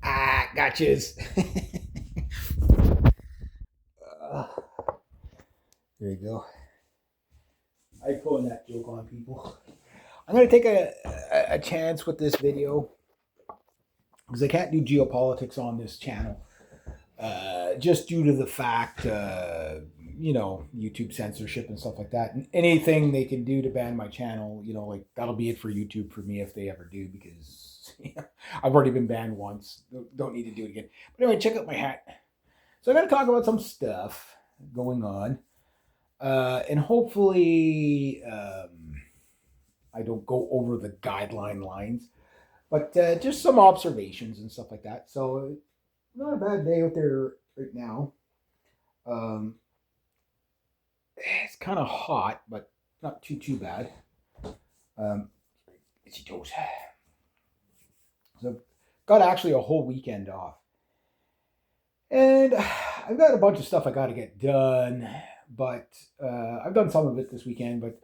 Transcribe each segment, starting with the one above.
Gotchas. uh, there you go. I pulling that joke on people. I'm gonna take a chance with this video because I can't do geopolitics on this channel, just due to the fact, YouTube censorship and stuff like that. And anything they can do to ban my channel, like that'll be it for YouTube for me if they ever do, because I've already been banned once. Don't need to do it again. But anyway, check out my hat. So I'm gonna talk about some stuff going on, and hopefully I don't go over the guideline lines, but just some observations and stuff like that. So not a bad day out there right now. Um, it's kind of hot, but not too bad. Itchy toes. So got actually a whole weekend off, and I've got a bunch of stuff I got to get done. But I've done some of it this weekend, but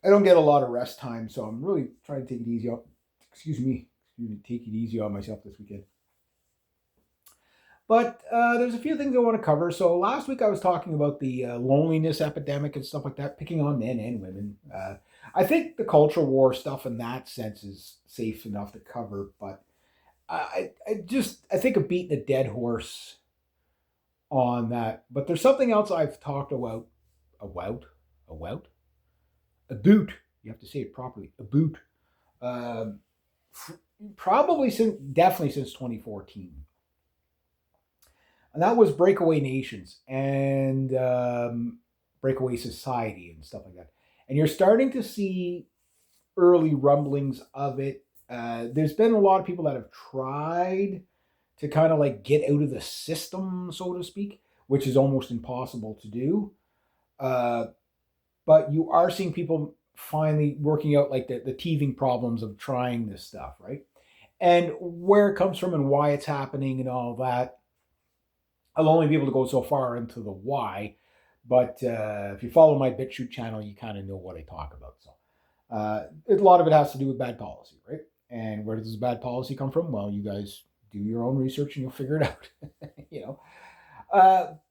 I don't get a lot of rest time, so I'm really trying to take it easy. Excuse me, take it easy on myself this weekend. But there's a few things I want to cover. So last week I was talking about the loneliness epidemic and stuff like that, picking on men and women. I think the culture war stuff in that sense is safe enough to cover, but I think of beating a dead horse on that. But there's something else I've talked about, a boot. You have to say it properly. A boot. Um, definitely since 2014, and that was breakaway nations and breakaway society and stuff like that. And you're starting to see early rumblings of it. There's been a lot of people that have tried to kind of like get out of the system, so to speak, which is almost impossible to do. Uh, but you are seeing people finally working out like the teething problems of trying this stuff, right? And where it comes from and why it's happening and all that. I'll only be able to go so far into the why, but if you follow my BitChute channel, you kind of know what I talk about. So a lot of it has to do with bad policy, right? And where does this bad policy come from? Well, you guys do your own research and you'll figure it out. you know.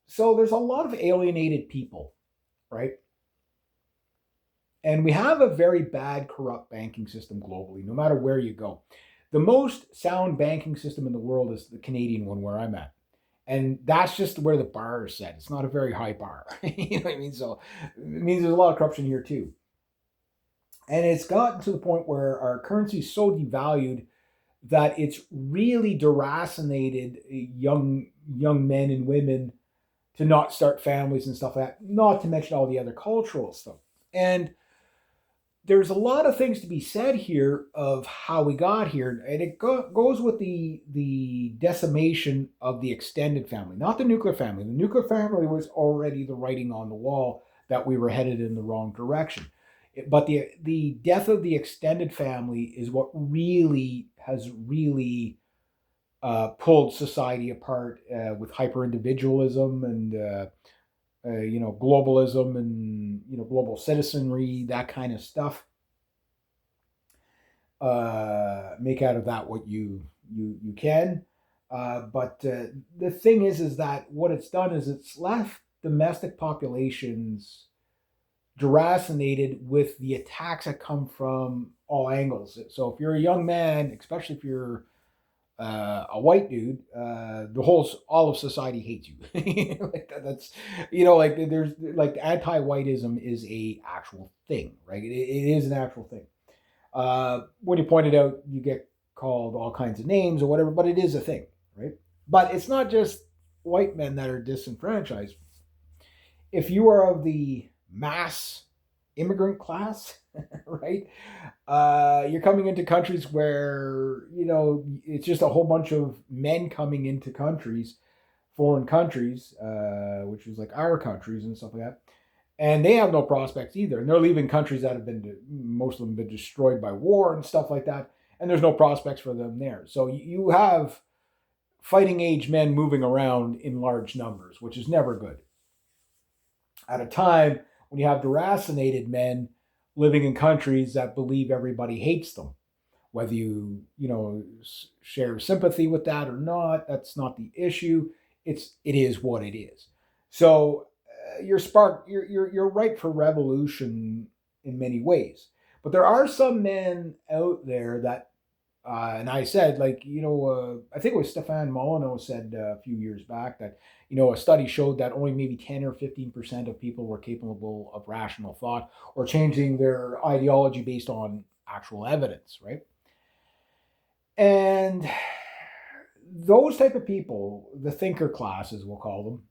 So there's a lot of alienated people, right? And we have a very bad, corrupt banking system globally, no matter where you go. The most sound banking system in the world is the Canadian one where I'm at. And that's just where the bar is set. It's not a very high bar. You know what I mean? So it means there's a lot of corruption here too. And it's gotten to the point where our currency is so devalued that it's really deracinated young men and women to not start families and stuff like that, not to mention all the other cultural stuff. And there's a lot of things to be said here of how we got here, and it goes with the decimation of the extended family, not the nuclear family. The nuclear family was already the writing on the wall that we were headed in the wrong direction. But the death of the extended family is what really has pulled society apart with hyper individualism and globalism and global citizenry, that kind of stuff. Make out of that what you can. But the thing is that what it's done is it's left domestic populations deracinated with the attacks that come from all angles. So if you're a young man, especially if you're a white dude, all of society hates you. That's like there's like anti-whiteism is a actual thing, right? It is an actual thing. When you point it out, you get called all kinds of names or whatever, but it is a thing, right? But it's not just white men that are disenfranchised. If you are of the mass immigrant class, right? You're coming into countries where it's just a whole bunch of men coming into countries, foreign countries, which is like our countries and stuff like that, and they have no prospects either. And they're leaving countries that most of them have been destroyed by war and stuff like that, and there's no prospects for them there. So you have fighting age men moving around in large numbers, which is never good. At a time when you have deracinated men living in countries that believe everybody hates them, Whether share sympathy with that or not, that's not the issue. It is what it is. So you're ripe for revolution in many ways. But there are some men out there that, and I said, like, I think it was Stefan Molyneux said a few years back that, a study showed that only maybe 10 or 15% of people were capable of rational thought or changing their ideology based on actual evidence, right? And those type of people, the thinker classes, we'll call them,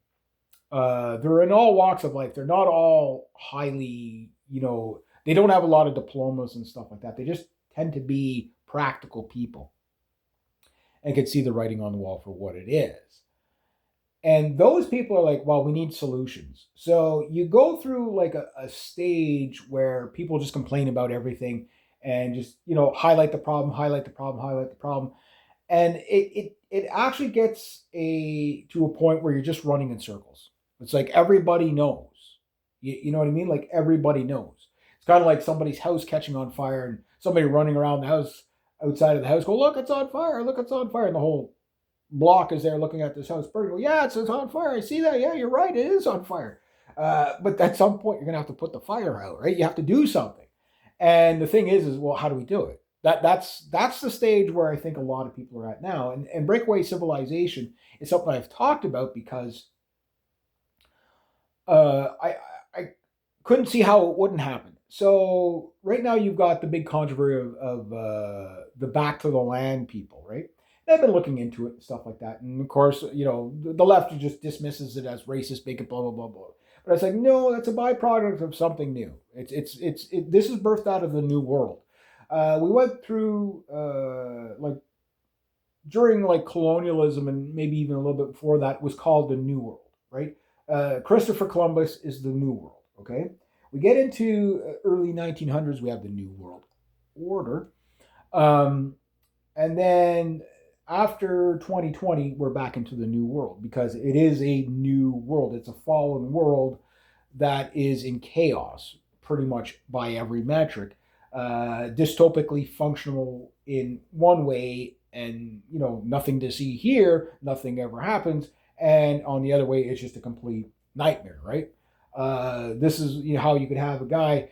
they're in all walks of life. They're not all highly, they don't have a lot of diplomas and stuff like that. They just tend to be practical people and can see the writing on the wall for what it is. And those people are like, well, we need solutions. So you go through like a stage where people just complain about everything and just, highlight the problem, highlight the problem, highlight the problem. And it actually gets to a point where you're just running in circles. It's like everybody knows. You know what I mean? Like everybody knows. It's kind of like somebody's house catching on fire and somebody running around the house, outside of the house, go, look, it's on fire, look, it's on fire. And the whole block is there looking at this house burning. Go, yeah, it's on fire. I see that. Yeah, you're right. It is on fire. But at some point, you're going to have to put the fire out, right? You have to do something. And the thing is, well, how do we do it? That's the stage where I think a lot of people are at now. And breakaway civilization is something I've talked about because I couldn't see how it wouldn't happen. So right now you've got the big controversy of the back to the land people, right? And I've been looking into it and stuff like that. And of course, the left just dismisses it as racist, bigot, blah, blah, blah, blah. But it's like, no, that's a byproduct of something new. This is birthed out of the new world. We went through like during like colonialism and maybe even a little bit before that was called the New World, right? Christopher Columbus is the New World. Okay, we get into early 1900s, we have the New World Order, and then after 2020, we're back into the New World because it is a new world. It's a fallen world that is in chaos, pretty much by every metric. Dystopically functional in one way, and nothing to see here, nothing ever happens, and on the other way, it's just a complete nightmare, right? This is how you could have a guy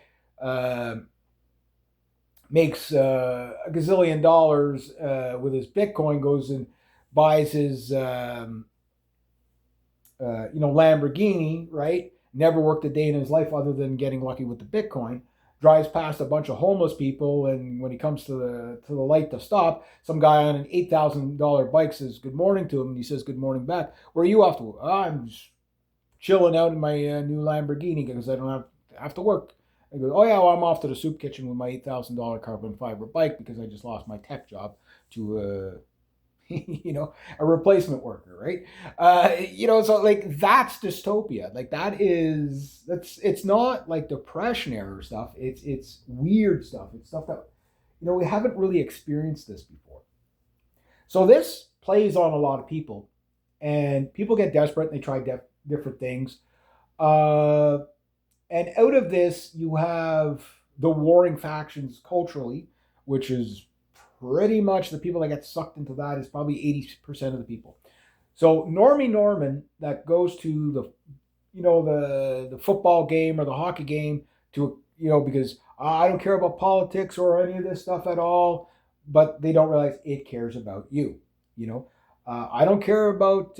makes a gazillion dollars with his Bitcoin, goes and buys his Lamborghini, right? Never worked a day in his life other than getting lucky with the Bitcoin. Drives past a bunch of homeless people, and when he comes to the light to stop, some guy on an $8,000 bike says good morning to him, and he says good morning back. Where are you off to? I'm just chilling out in my new Lamborghini because I don't have to work. I go, oh yeah, well, I'm off to the soup kitchen with my $8,000 carbon fiber bike because I just lost my tech job to a replacement worker, right? So like that's dystopia. Like it's not like depression era stuff. It's weird stuff. It's stuff that we haven't really experienced this before. So this plays on a lot of people, and people get desperate and they try different things. And out of this, you have the warring factions culturally, which is pretty much the people that get sucked into that is probably 80% of the people. So Normie Norman that goes to the football game or the hockey game to because I don't care about politics or any of this stuff at all, but they don't realize it cares about you. I don't care about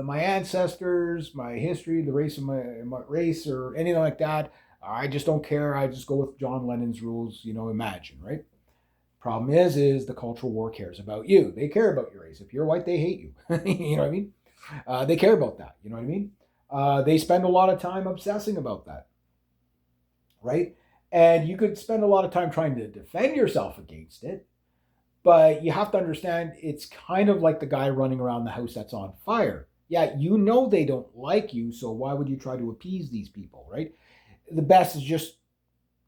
my ancestors, my history, the race of my race, or anything like that. I just don't care. I just go with John Lennon's rules. Imagine, right? Problem is the cultural war cares about you. They care about your race. If you're white, they hate you. You know what I mean? They care about that. You know what I mean? They spend a lot of time obsessing about that, right? And you could spend a lot of time trying to defend yourself against it, but you have to understand it's kind of like the guy running around the house that's on fire. Yeah, they don't like you, so why would you try to appease these people, right? The best is just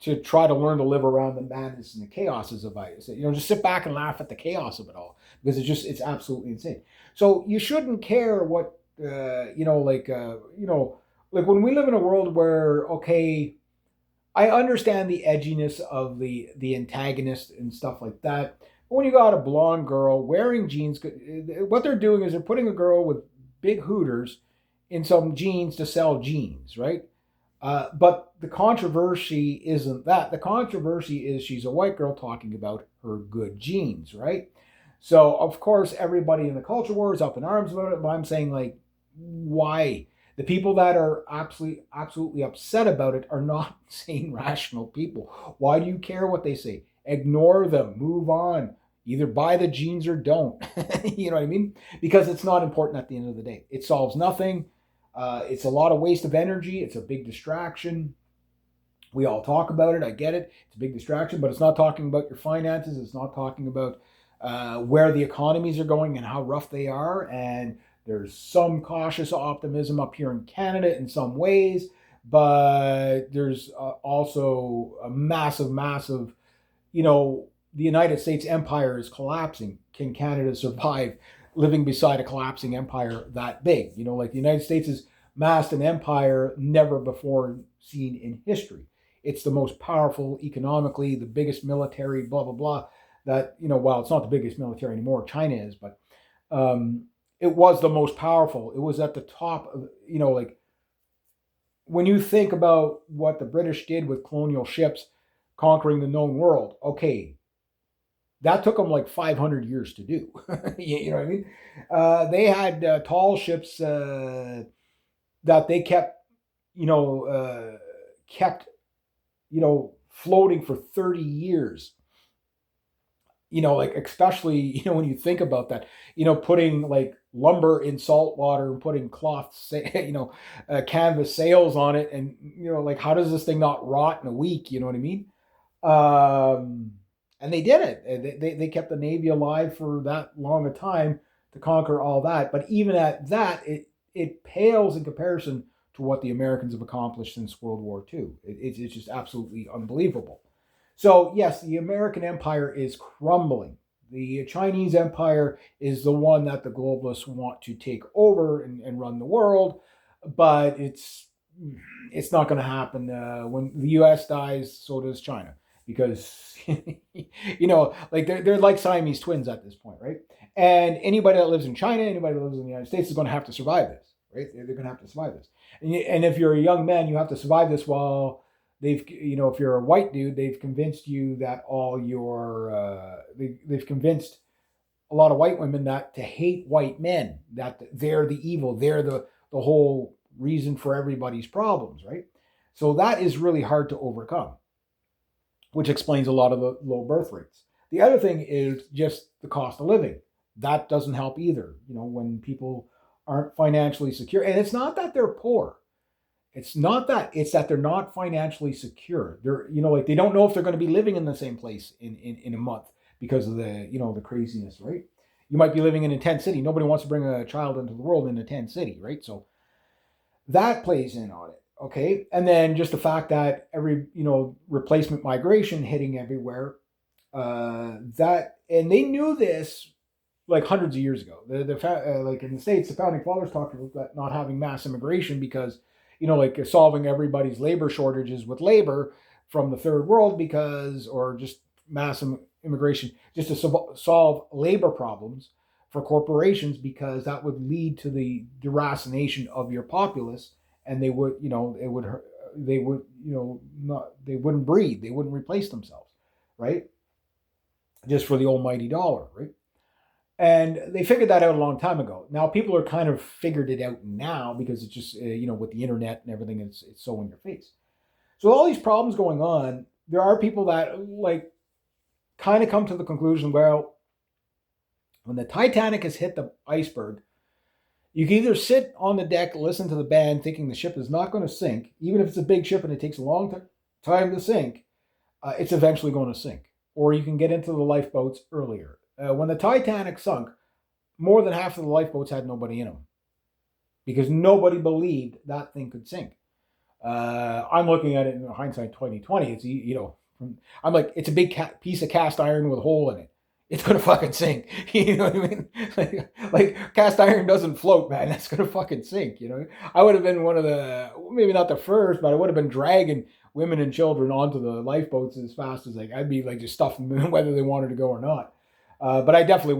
to try to learn to live around the madness and the chaoses of it. Just sit back and laugh at the chaos of it all because it's absolutely insane. So you shouldn't care what, like when we live in a world where, okay, I understand the edginess of the antagonist and stuff like that. But when you got a blonde girl wearing jeans, what they're doing is they're putting a girl with big hooters in some jeans to sell jeans, right? But the controversy isn't that. The controversy is she's a white girl talking about her good genes, right? So of course everybody in the culture war is up in arms about it. But I'm saying, like, why? The people that are absolutely upset about it are not sane, rational people. Why do you care what they say? Ignore them. Move on. Either buy the jeans or don't. You know what I mean? Because it's not important at the end of the day. It solves nothing. It's a lot of waste of energy. It's a big distraction. We all talk about it. I get it. It's a big distraction, but it's not talking about your finances. It's not talking about where the economies are going and how rough they are. And there's some cautious optimism up here in Canada in some ways, but there's also a massive, massive, the United States empire is collapsing. Can Canada survive living beside a collapsing empire that big? Like the United States has massed an empire never before seen in history. It's the most powerful economically, the biggest military, blah, blah, blah. That, while it's not the biggest military anymore, China is, but it was the most powerful. It was at the top of, like when you think about what the British did with colonial ships conquering the known world, okay, that took them like 500 years to do. You know what I mean? They had tall ships that they kept, floating for 30 years. Like especially, when you think about that, putting like lumber in salt water and putting cloth, canvas sails on it. And, like, how does this thing not rot in a week? You know what I mean? And they did it. They kept the Navy alive for that long a time to conquer all that. But even at that, it pales in comparison to what the Americans have accomplished since World War II. It's just absolutely unbelievable. So yes, the American empire is crumbling. The Chinese empire is the one that the globalists want to take over and run the world, but it's not going to happen. When the U.S. dies, so does China, because like they're like Siamese twins at this point, right? And anybody that lives in China, anybody that lives in the United States is going to have to survive this, right? They're going to have to survive this, and if you're a young man, you have to survive this while if you're a white dude, they've convinced you that they've convinced a lot of white women that to hate white men, that they're the evil, they're the whole reason for everybody's problems, right? So that is really hard to overcome, which explains a lot of the low birth rates. The other thing is just the cost of living. That doesn't help either, when people aren't financially secure. And it's not that they're poor. It's not that. It's that they're not financially secure. They're, like they don't know if they're going to be living in the same place in a month because of the craziness, right? You might be living in a tent city. Nobody wants to bring a child into the world in a tent city, right? So that plays in on it, okay? And then just the fact that every, replacement migration hitting everywhere, and they knew this like hundreds of years ago. Like in the States, the founding fathers talked about not having mass immigration because like solving everybody's labor shortages with labor from the third world or just mass immigration just to solve labor problems for corporations, because that would lead to the deracination of your populace, and they wouldn't breed, they wouldn't replace themselves, right? Just for the almighty dollar, right? And they figured that out a long time ago. Now people are kind of figured it out now because it's just, with the internet and everything, it's so in your face. So all these problems going on, there are people that like kind of come to the conclusion, well, when the Titanic has hit the iceberg, you can either sit on the deck, listen to the band, thinking the ship is not going to sink, even if it's a big ship and it takes a long time to sink, it's eventually going to sink. Or you can get into the lifeboats earlier. When the Titanic sunk, more than half of the lifeboats had nobody in them because nobody believed that thing could sink. I'm looking at it in hindsight 2020. It's I'm like, it's a big piece of cast iron with a hole in it. It's gonna fucking sink. You know what I mean? Like cast iron doesn't float, man. That's gonna fucking sink. I would have been one of the, maybe not the first, but I would have been dragging women and children onto the lifeboats as fast as I'd be like just stuffing them whether they wanted to go or not. But I definitely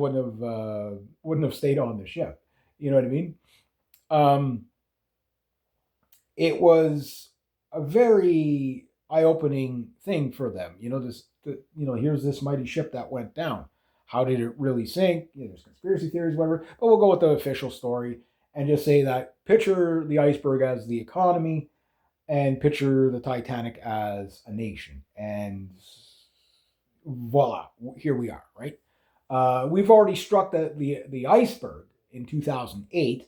wouldn't have stayed on the ship. You know what I mean? Um, it was a very eye-opening thing for them. Here's this mighty ship that went down. How did it really sink? There's conspiracy theories, whatever. But we'll go with the official story and just say that picture the iceberg as the economy and picture the Titanic as a nation. And voila, here we are, right? We've already struck the iceberg in 2008,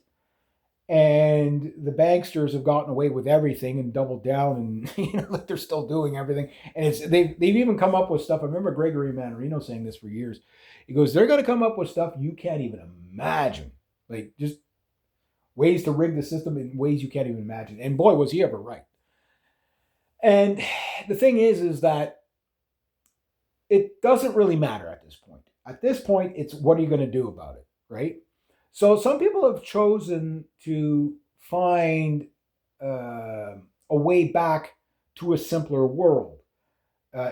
and the banksters have gotten away with everything and doubled down, and like they're still doing everything. And they've even come up with stuff. I remember Gregory Manarino saying this for years. He goes, they're going to come up with stuff you can't even imagine, like just ways to rig the system in ways you can't even imagine. And boy, was he ever right. And the thing is that it doesn't really matter at this point. At this point, it's what are you going to do about it, right? So some people have chosen to find a way back to a simpler world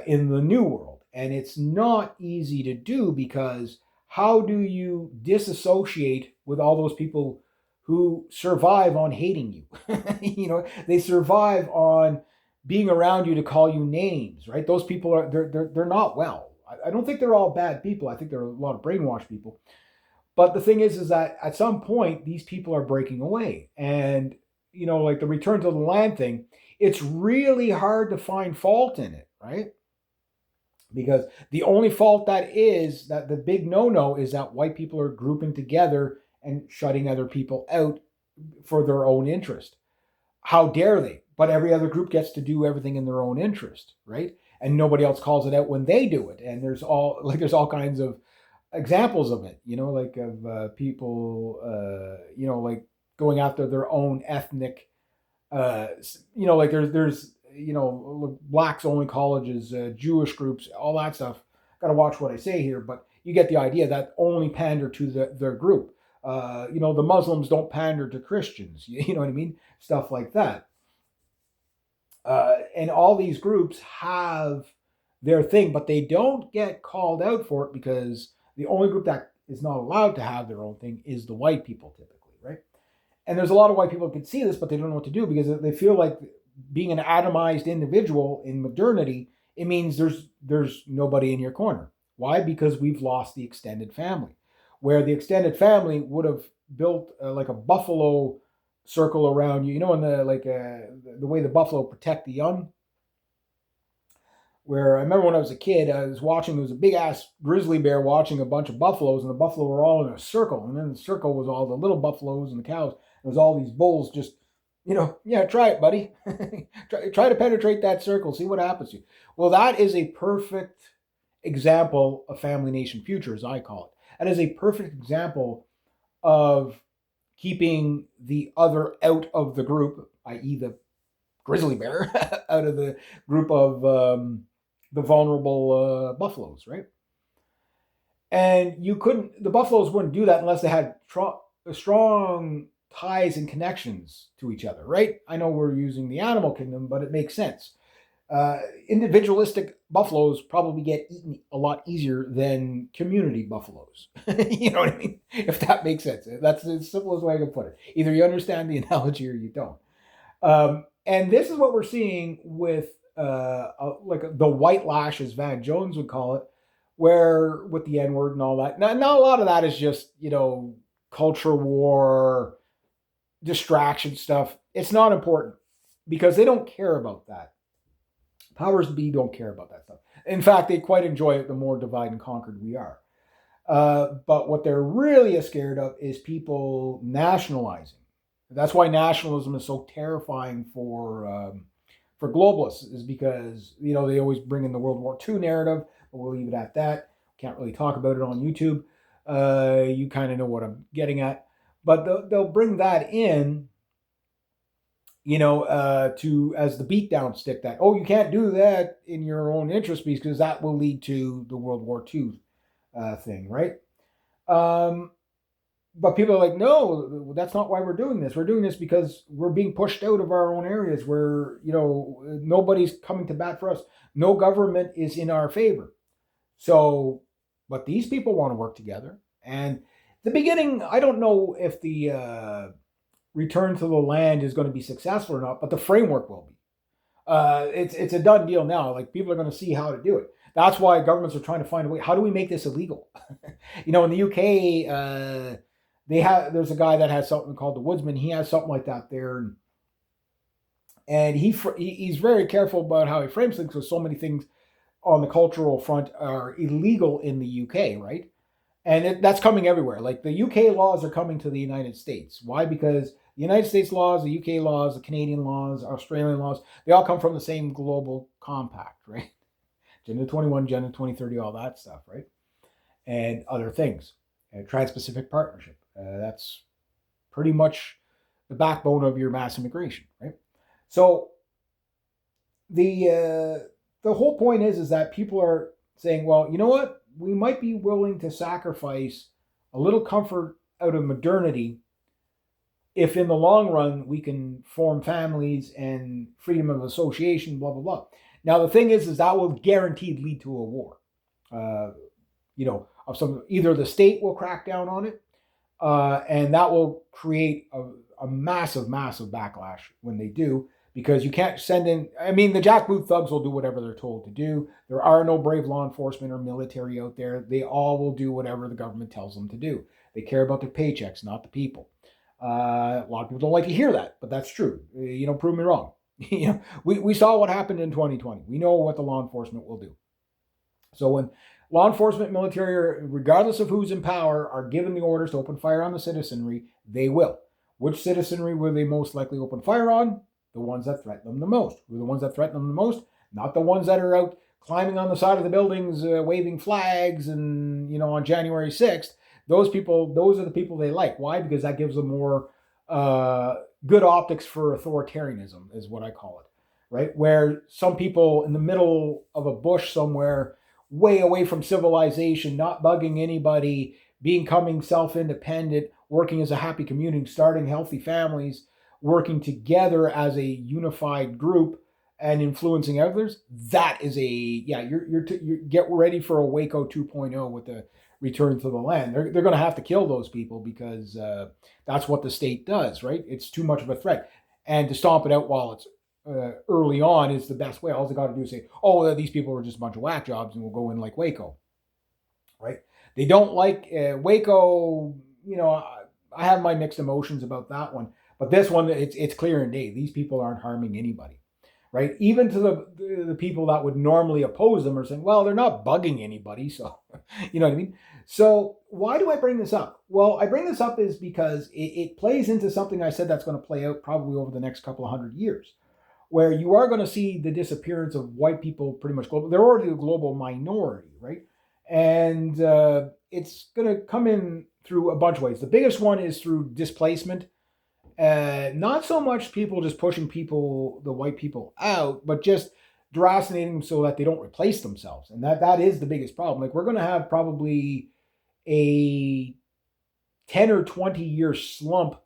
in the new world. And it's not easy to do, because how do you disassociate with all those people who survive on hating you? They survive on being around you to call you names, right? Those people they're not well. I don't think they're all bad people. I think there are a lot of brainwashed people. But the thing is that at some point, these people are breaking away. And, like the return to the land thing, it's really hard to find fault in it, right? Because the only fault that the big no-no is that white people are grouping together and shutting other people out for their own interest. How dare they? But every other group gets to do everything in their own interest, right? And nobody else calls it out when they do it. And there's all kinds of examples of it, like of people, like going after their own ethnic, like there's blacks only colleges, Jewish groups, all that stuff. Got to watch what I say here, but you get the idea that only pander to their group. The Muslims don't pander to Christians. You know what I mean? Stuff like that. And all these groups have their thing, but they don't get called out for it, because the only group that is not allowed to have their own thing is the white people, typically, right? And there's a lot of white people who can see this, but they don't know what to do, because they feel like being an atomized individual in modernity, it means there's nobody in your corner. Why? Because we've lost the extended family, where the extended family would have built like a buffalo circle around you, in the way the buffalo protect the young. Where I remember when I was a kid, I was watching, there was a big ass grizzly bear watching a bunch of buffaloes, and the buffalo were all in a circle. And then the circle was all the little buffaloes and the cows. There was all these bulls just, yeah, try it, buddy. try to penetrate that circle, see what happens to you. Well, that is a perfect example of family nation future, as I call it. That is a perfect example of keeping the other out of the group, i.e. the grizzly bear, out of the group of the vulnerable buffaloes, right? And the buffaloes wouldn't do that unless they had strong ties and connections to each other, right? I know we're using the animal kingdom, but it makes sense. Individualistic buffaloes probably get eaten a lot easier than community buffaloes. You know what I mean? If that makes sense. That's the simplest way I can put it. Either you understand the analogy or you don't. And this is what we're seeing with like the white lash, as Van Jones would call it, where with the N-word and all that. Now a lot of that is just, culture war, distraction stuff. It's not important, because they don't care about that. Powers be don't care about that stuff. In fact, they quite enjoy it the more divide and conquered we are. But what they're really scared of is people nationalizing. That's why nationalism is so terrifying for globalists, is because they always bring in the World War II narrative, but we'll leave it at that. Can't really talk about it on YouTube. You kind of know what I'm getting at, but they'll bring that in, to as the beatdown stick, that you can't do that in your own interest, because that will lead to the World War II thing, right? but people are like, no, that's not why we're doing this. We're doing this because we're being pushed out of our own areas where, nobody's coming to bat for us. No government is in our favor. So, but these people want to work together. And the beginning, I don't know if the return to the land is going to be successful or not, but the framework will be. It's a done deal now. Like, people are going to see how to do it. That's why governments are trying to find a way. How do we make this illegal? In the UK, there's a guy that has something called the Woodsman. He has something like that there, and he's very careful about how he frames things. Because so many things on the cultural front are illegal in the UK, right? And that's coming everywhere. Like, the UK laws are coming to the United States. Why? Because the United States laws, the UK laws, the Canadian laws, Australian laws, they all come from the same global compact, right? Agenda 21, Agenda 2030, all that stuff, right? And other things. Trans-Pacific Partnership. That's pretty much the backbone of your mass immigration, right? So the whole point is that people are saying, well, you know what? We might be willing to sacrifice a little comfort out of modernity if in the long run we can form families and freedom of association, blah, blah, blah. Now, the thing is that will guaranteed lead to a war. Either the state will crack down on it, and that will create a massive, massive backlash when they do, because you can't send in. I mean, the jackboot thugs will do whatever they're told to do. There are no brave law enforcement or military out there. They all will do whatever the government tells them to do. They care about their paychecks, not the people. A lot of people don't like to hear that, but that's true. Prove me wrong. We saw what happened in 2020. We know what the law enforcement will do. So when law enforcement, military, regardless of who's in power, are given the orders to open fire on the citizenry, they will. Which citizenry will they most likely open fire on? The ones that threaten them the most. Who are the ones that threaten them the most? Not the ones that are out climbing on the side of the buildings, waving flags, and on January 6th. Those are the people they like. Why? Because that gives them more good optics for authoritarianism, is what I call it, right? Where some people in the middle of a bush somewhere, way away from civilization, not bugging anybody, becoming self-independent, working as a happy community, starting healthy families, working together as a unified group and influencing others. That is you're get ready for a Waco 2.0 with the return to the land. They're going to have to kill those people because that's what the state does, right? It's too much of a threat. And to stomp it out while it's early on is the best way. All they got to do is say, oh, these people are just a bunch of whack jobs and we'll go in like Waco, right? They don't like Waco. I have my mixed emotions about that one. But this one, it's clear and day. These people aren't harming anybody, right? Even to the people that would normally oppose them are saying, well, they're not bugging anybody. So, you know what I mean? So why do I bring this up? Well, I bring this up is because it plays into something I said that's going to play out probably over the next couple of 100 years, where you are going to see the disappearance of white people pretty much global. They're already a global minority, right? And it's going to come in through a bunch of ways. The biggest one is through displacement. Not so much people just pushing the white people out, but just deracinating them so that they don't replace themselves. And that is the biggest problem. Like, we're going to have probably a 10 or 20 year slump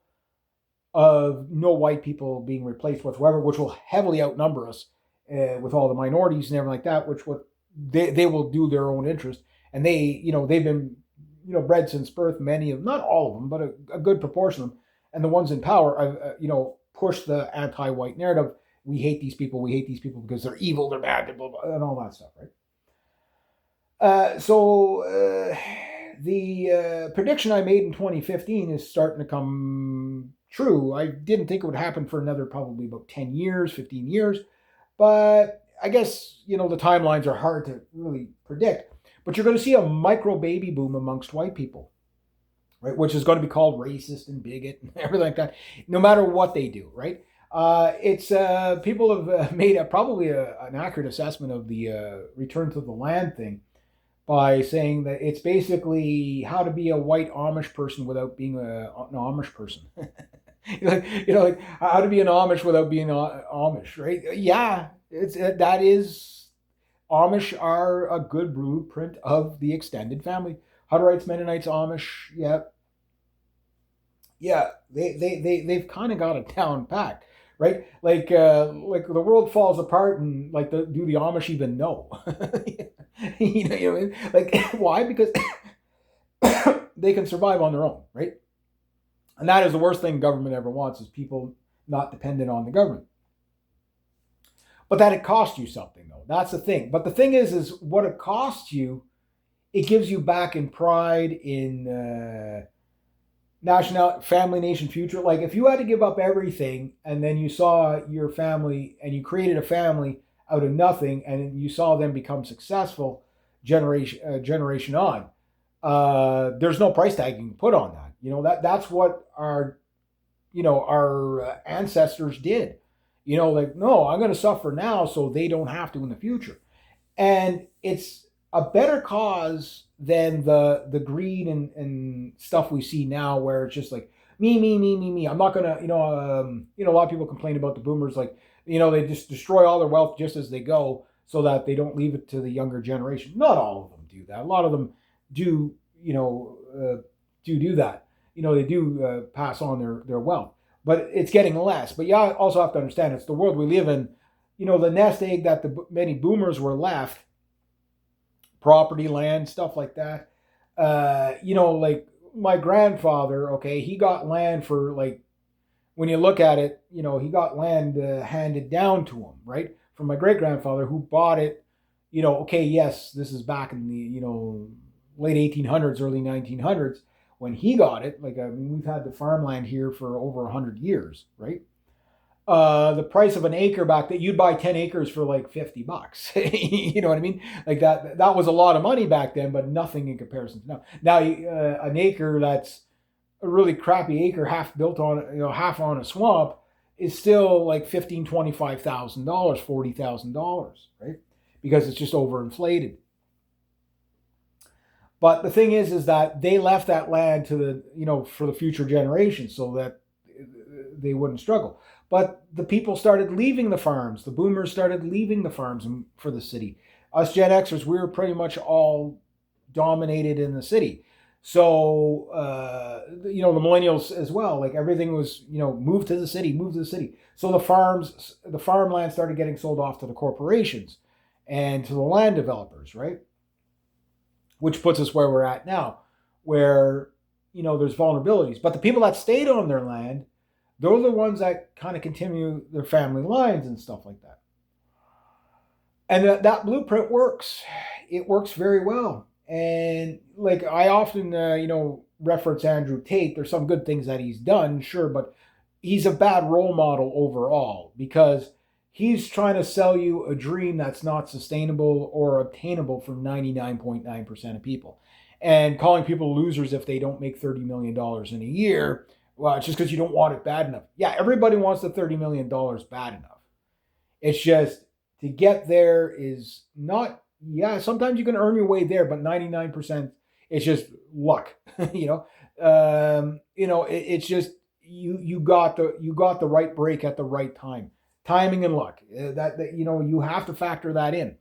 of no white people being replaced whatsoever, which will heavily outnumber us with all the minorities and everything like that, which they will do their own interest. And they've been, bred since birth, many of, not all of them, but a good proportion of them. And the ones in power, push the anti-white narrative. We hate these people because they're evil, they're bad, blah, blah, and all that stuff, right? The prediction I made in 2015 is starting to come true. I didn't think it would happen for another probably about 10 years, 15 years. But I guess, the timelines are hard to really predict. But you're going to see a micro baby boom amongst white people, right? Which is going to be called racist and bigot and everything like that, no matter what they do, right? It's people have made probably an accurate assessment of the return to the land thing by saying that it's basically how to be a white Amish person without being an Amish person. like how to be an Amish without being Amish, right? Yeah, that is. Amish are a good blueprint of the extended family. Hutterites, Mennonites, Amish, yeah. Yeah, they've kind of got it down packed, right? Like the world falls apart, and like do the Amish even know? You know what I mean? Like why? Because they can survive on their own, right? And that is the worst thing government ever wants, is people not dependent on the government. But that it costs you something, though. That's the thing. But the thing is what it costs you, it gives you back in pride, in national, family, nation, future. Like if you had to give up everything, and then you saw your family, and you created a family out of nothing, and you saw them become successful generation on, there's no price tag you can put on that. That's what our ancestors did. Like, no, I'm going to suffer now so they don't have to in the future. And it's a better cause than the greed and stuff we see now, where it's just like me, me, me, me, me. I'm not gonna, a lot of people complain about the boomers, like, they just destroy all their wealth just as they go, so that they don't leave it to the younger generation. Not all of them do that. A lot of them do, do that. They do pass on their wealth, but it's getting less. But you also have to understand, it's the world we live in. The nest egg that the many boomers were left, property, land, stuff like that. Like my grandfather, okay, he got land for, like, when you look at it, he got land handed down to him, right? From my great grandfather, who bought it, okay, yes, this is back in the, late 1800s, early 1900s, when he got it. Like, I mean, we've had the farmland here for over 100 years, right? The price of an acre back then, you'd buy 10 acres for like $50. You know what I mean? Like that was a lot of money back then, but nothing in comparison to now. Now, an acre that's a really crappy acre, half built on, half on a swamp, is still like $15,000, $25,000, $40,000, right? Because it's just overinflated. But the thing is that they left that land to for the future generations, so that they wouldn't struggle. But the people started leaving the farms. The boomers started leaving the farms for the city. Us Gen Xers, we were pretty much all dominated in the city. So, the millennials as well, like everything was, moved to the city, moved to the city. So the farmland started getting sold off to the corporations and to the land developers, right? Which puts us where we're at now, where, there's vulnerabilities. But the people that stayed on their land, they're the ones that kind of continue their family lines and stuff like that. And that blueprint works. It works very well. And like I often, reference Andrew Tate. There's some good things that he's done, sure, but he's a bad role model overall, because he's trying to sell you a dream that's not sustainable or obtainable for 99.9% of people. And calling people losers if they don't make $30 million in a year. Well, it's just because you don't want it bad enough. Yeah, everybody wants the $30 million bad enough. It's just, to get there is not, yeah, sometimes you can earn your way there, but 99%, it's just luck. It's just, you got the right break at the right time. Timing and luck. That you have to factor that in.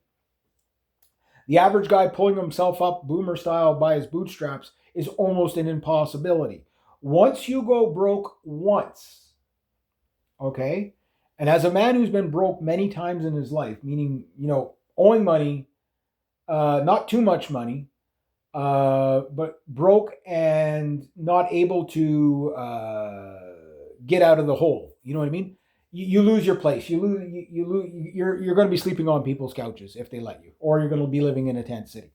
The average guy pulling himself up boomer style by his bootstraps is almost an impossibility. Once you go broke once, okay, and as a man who's been broke many times in his life, meaning, owing money, not too much money, but broke and not able to get out of the hole. You know what I mean? You lose your place. You lose. You're going to be sleeping on people's couches if they let you, or you're going to be living in a tent city.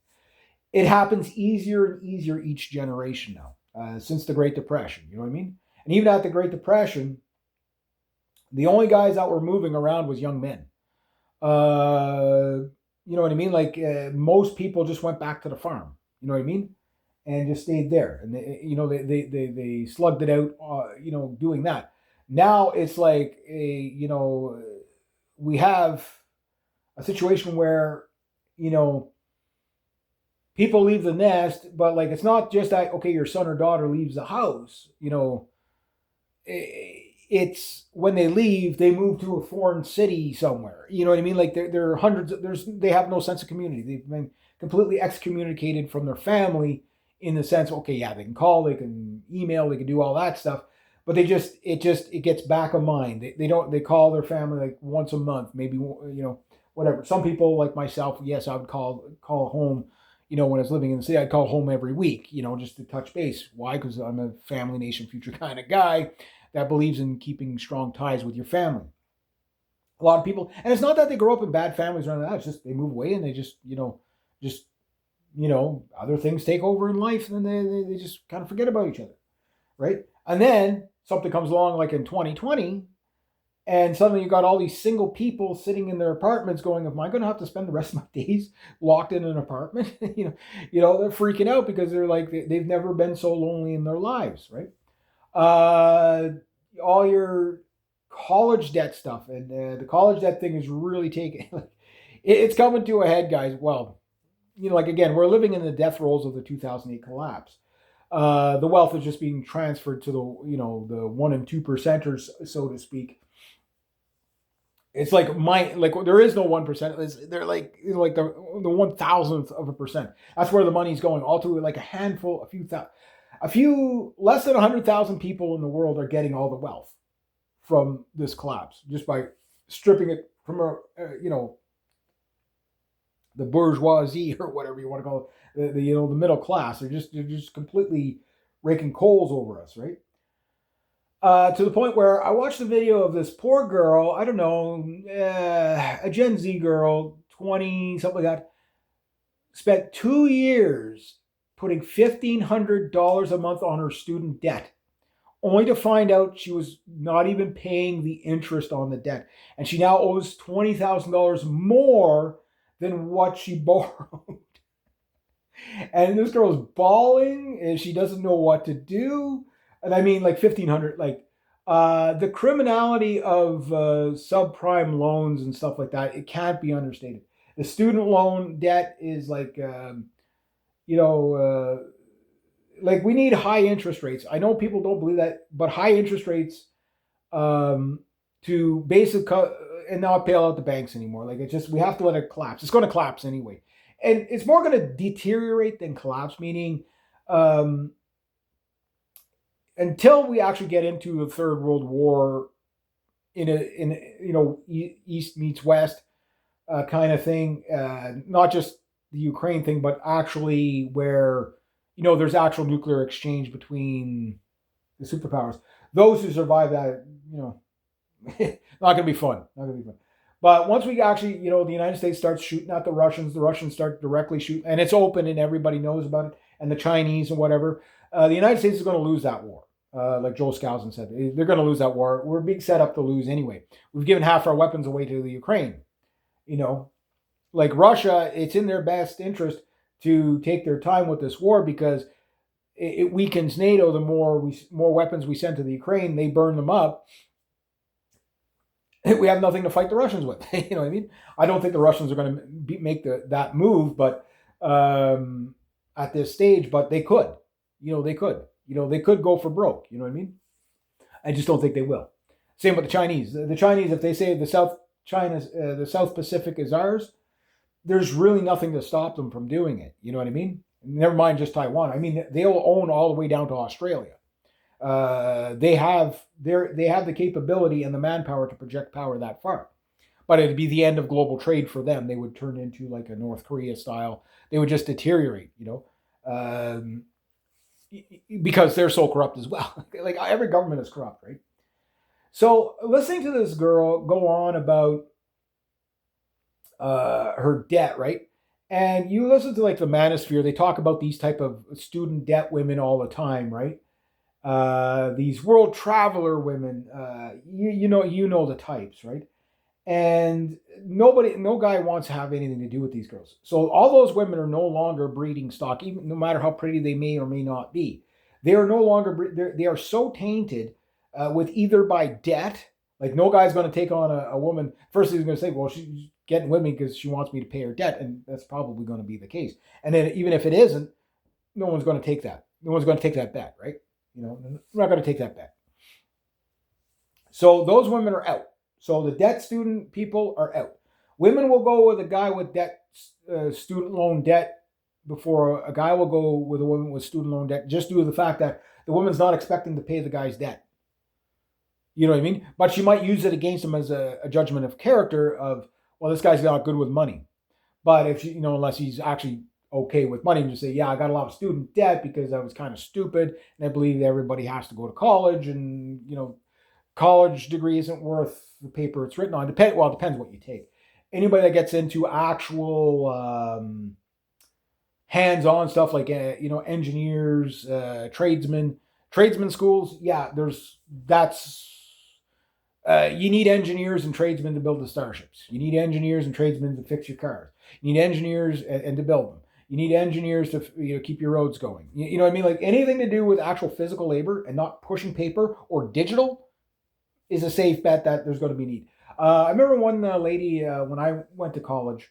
It happens easier and easier each generation now. Since the Great Depression, you know what I mean? And even at the Great Depression, the only guys that were moving around was young men. You know what I mean? Like most people just went back to the farm. You know what I mean? And just stayed there. And they slugged it out. Doing that. Now it's like we have a situation where people leave the nest, but like it's not just that, okay, your son or daughter leaves the house. It's when they leave, they move to a foreign city somewhere. You know what I mean? Like there are hundreds. They have no sense of community. They've been completely excommunicated from their family, in the sense, okay, yeah, they can call, they can email, they can do all that stuff, but it gets back of mind. They call their family like once a month, maybe, whatever. Some people like myself, yes, I would call home. When I was living in the city, I'd call home every week, just to touch base. Why? Because I'm a family, nation, future kind of guy that believes in keeping strong ties with your family. A lot of people, and it's not that they grow up in bad families or anything like that. It's just they move away and they just other things take over in life, and then they just kind of forget about each other, right? And then something comes along like in 2020, and suddenly you got all these single people sitting in their apartments going, am I going to have to spend the rest of my days locked in an apartment? They're freaking out because they're like, they've never been so lonely in their lives, right? All your college debt stuff, and the college debt thing is really taking, it's coming to a head, guys. Well, again, we're living in the death rolls of the 2008 collapse. The wealth is just being transferred to the 1% and 2%ers, so to speak. It's like there is no 1%. They're like the 1,000th of a percent. That's where the money's going. All to like a few less than 100,000 people in the world are getting all the wealth from this collapse just by stripping it from the bourgeoisie or whatever you want to call it, the middle class. They're just completely raking coals over us, right? To the point where I watched a video of this poor girl, I don't know, a Gen Z girl, 20, something like that, spent 2 years putting $1,500 a month on her student debt, only to find out she was not even paying the interest on the debt. And she now owes $20,000 more than what she borrowed. And this girl is bawling and she doesn't know what to do. And I mean, like 1,500, the criminality of subprime loans and stuff like that, it can't be understated. The student loan debt is like, we need high interest rates. I know people don't believe that, but high interest rates to and not bail out the banks anymore. Like we have to let it collapse. It's going to collapse anyway. And it's more going to deteriorate than collapse, meaning until we actually get into a third world war East meets West kind of thing, not just the Ukraine thing, but actually where, there's actual nuclear exchange between the superpowers. Those who survive that, not going to be fun. Not going to be fun. But once we actually, the United States starts shooting at the Russians start directly shooting, and it's open and everybody knows about it, and the Chinese and whatever, the United States is going to lose that war. Like Joel Skousen said, they're going to lose that war. We're being set up to lose anyway. We've given half our weapons away to the Ukraine. Like Russia, it's in their best interest to take their time with this war because it weakens NATO. The more weapons we send to the Ukraine, they burn them up. We have nothing to fight the Russians with. You know what I mean? I don't think the Russians are going to make that move, but at this stage, but they could. They could. They could go for broke. You know what I mean? I just don't think they will. Same with the Chinese. The Chinese, if they say the South Pacific is ours, there's really nothing to stop them from doing it. You know what I mean? Never mind just Taiwan. I mean, they'll own all the way down to Australia. They have the capability and the manpower to project power that far. But it'd be the end of global trade for them. They would turn into like a North Korea style. They would just deteriorate, because they're so corrupt as well. Like every government is corrupt, right? So listening to this girl go on about her debt, right? And you listen to like the Manosphere, they talk about these type of student debt women all the time, right? These world traveler women, you know the types, right? And no guy wants to have anything to do with these girls. So all those women are no longer breeding stock, even no matter how pretty they may or may not be. They are no longer, they are so tainted with either by debt, like no guy's going to take on a woman. First he's going to say, well, she's getting with me because she wants me to pay her debt. And that's probably going to be the case. And then even if it isn't, no one's going to take that. No one's going to take that bet, right? We're not going to take that bet. So those women are out. So the debt student people are out. Women will go with a guy with debt, student loan debt, before a guy will go with a woman with student loan debt, just due to the fact that the woman's not expecting to pay the guy's debt. You know what I mean? But she might use it against him as a judgment of character of, well, this guy's not good with money. But if you know, unless he's actually okay with money, and just say, yeah, I got a lot of student debt because I was kind of stupid, and I believe everybody has to go to college, and college degree isn't worth the paper it's written on. Well, it depends what you take. Anybody that gets into actual hands-on stuff like engineers, tradesmen schools, yeah, that's you need engineers and tradesmen to build the starships. You need engineers and tradesmen to fix your cars. You need engineers and to build them. You need engineers to keep your roads going. You know what I mean? Like anything to do with actual physical labor and not pushing paper or digital is a safe bet that there's going to be need. I remember one lady when I went to college.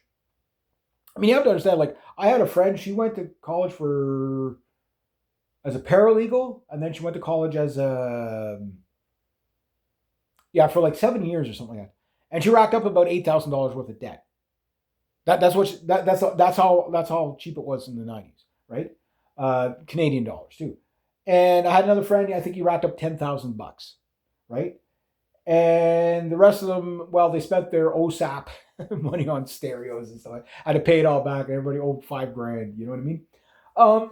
I mean, you have to understand. Like, I had a friend. She went to college as a paralegal, and then she went to college as a for like 7 years or something like that, and she racked up about $8,000 worth of debt. That's how cheap it was in the '90s, right? Canadian dollars too. And I had another friend. I think he racked up $10,000, right? And the rest of them, well, they spent their OSAP money on stereos and stuff. I had to pay it all back, and everybody owed $5,000. You know what I mean? A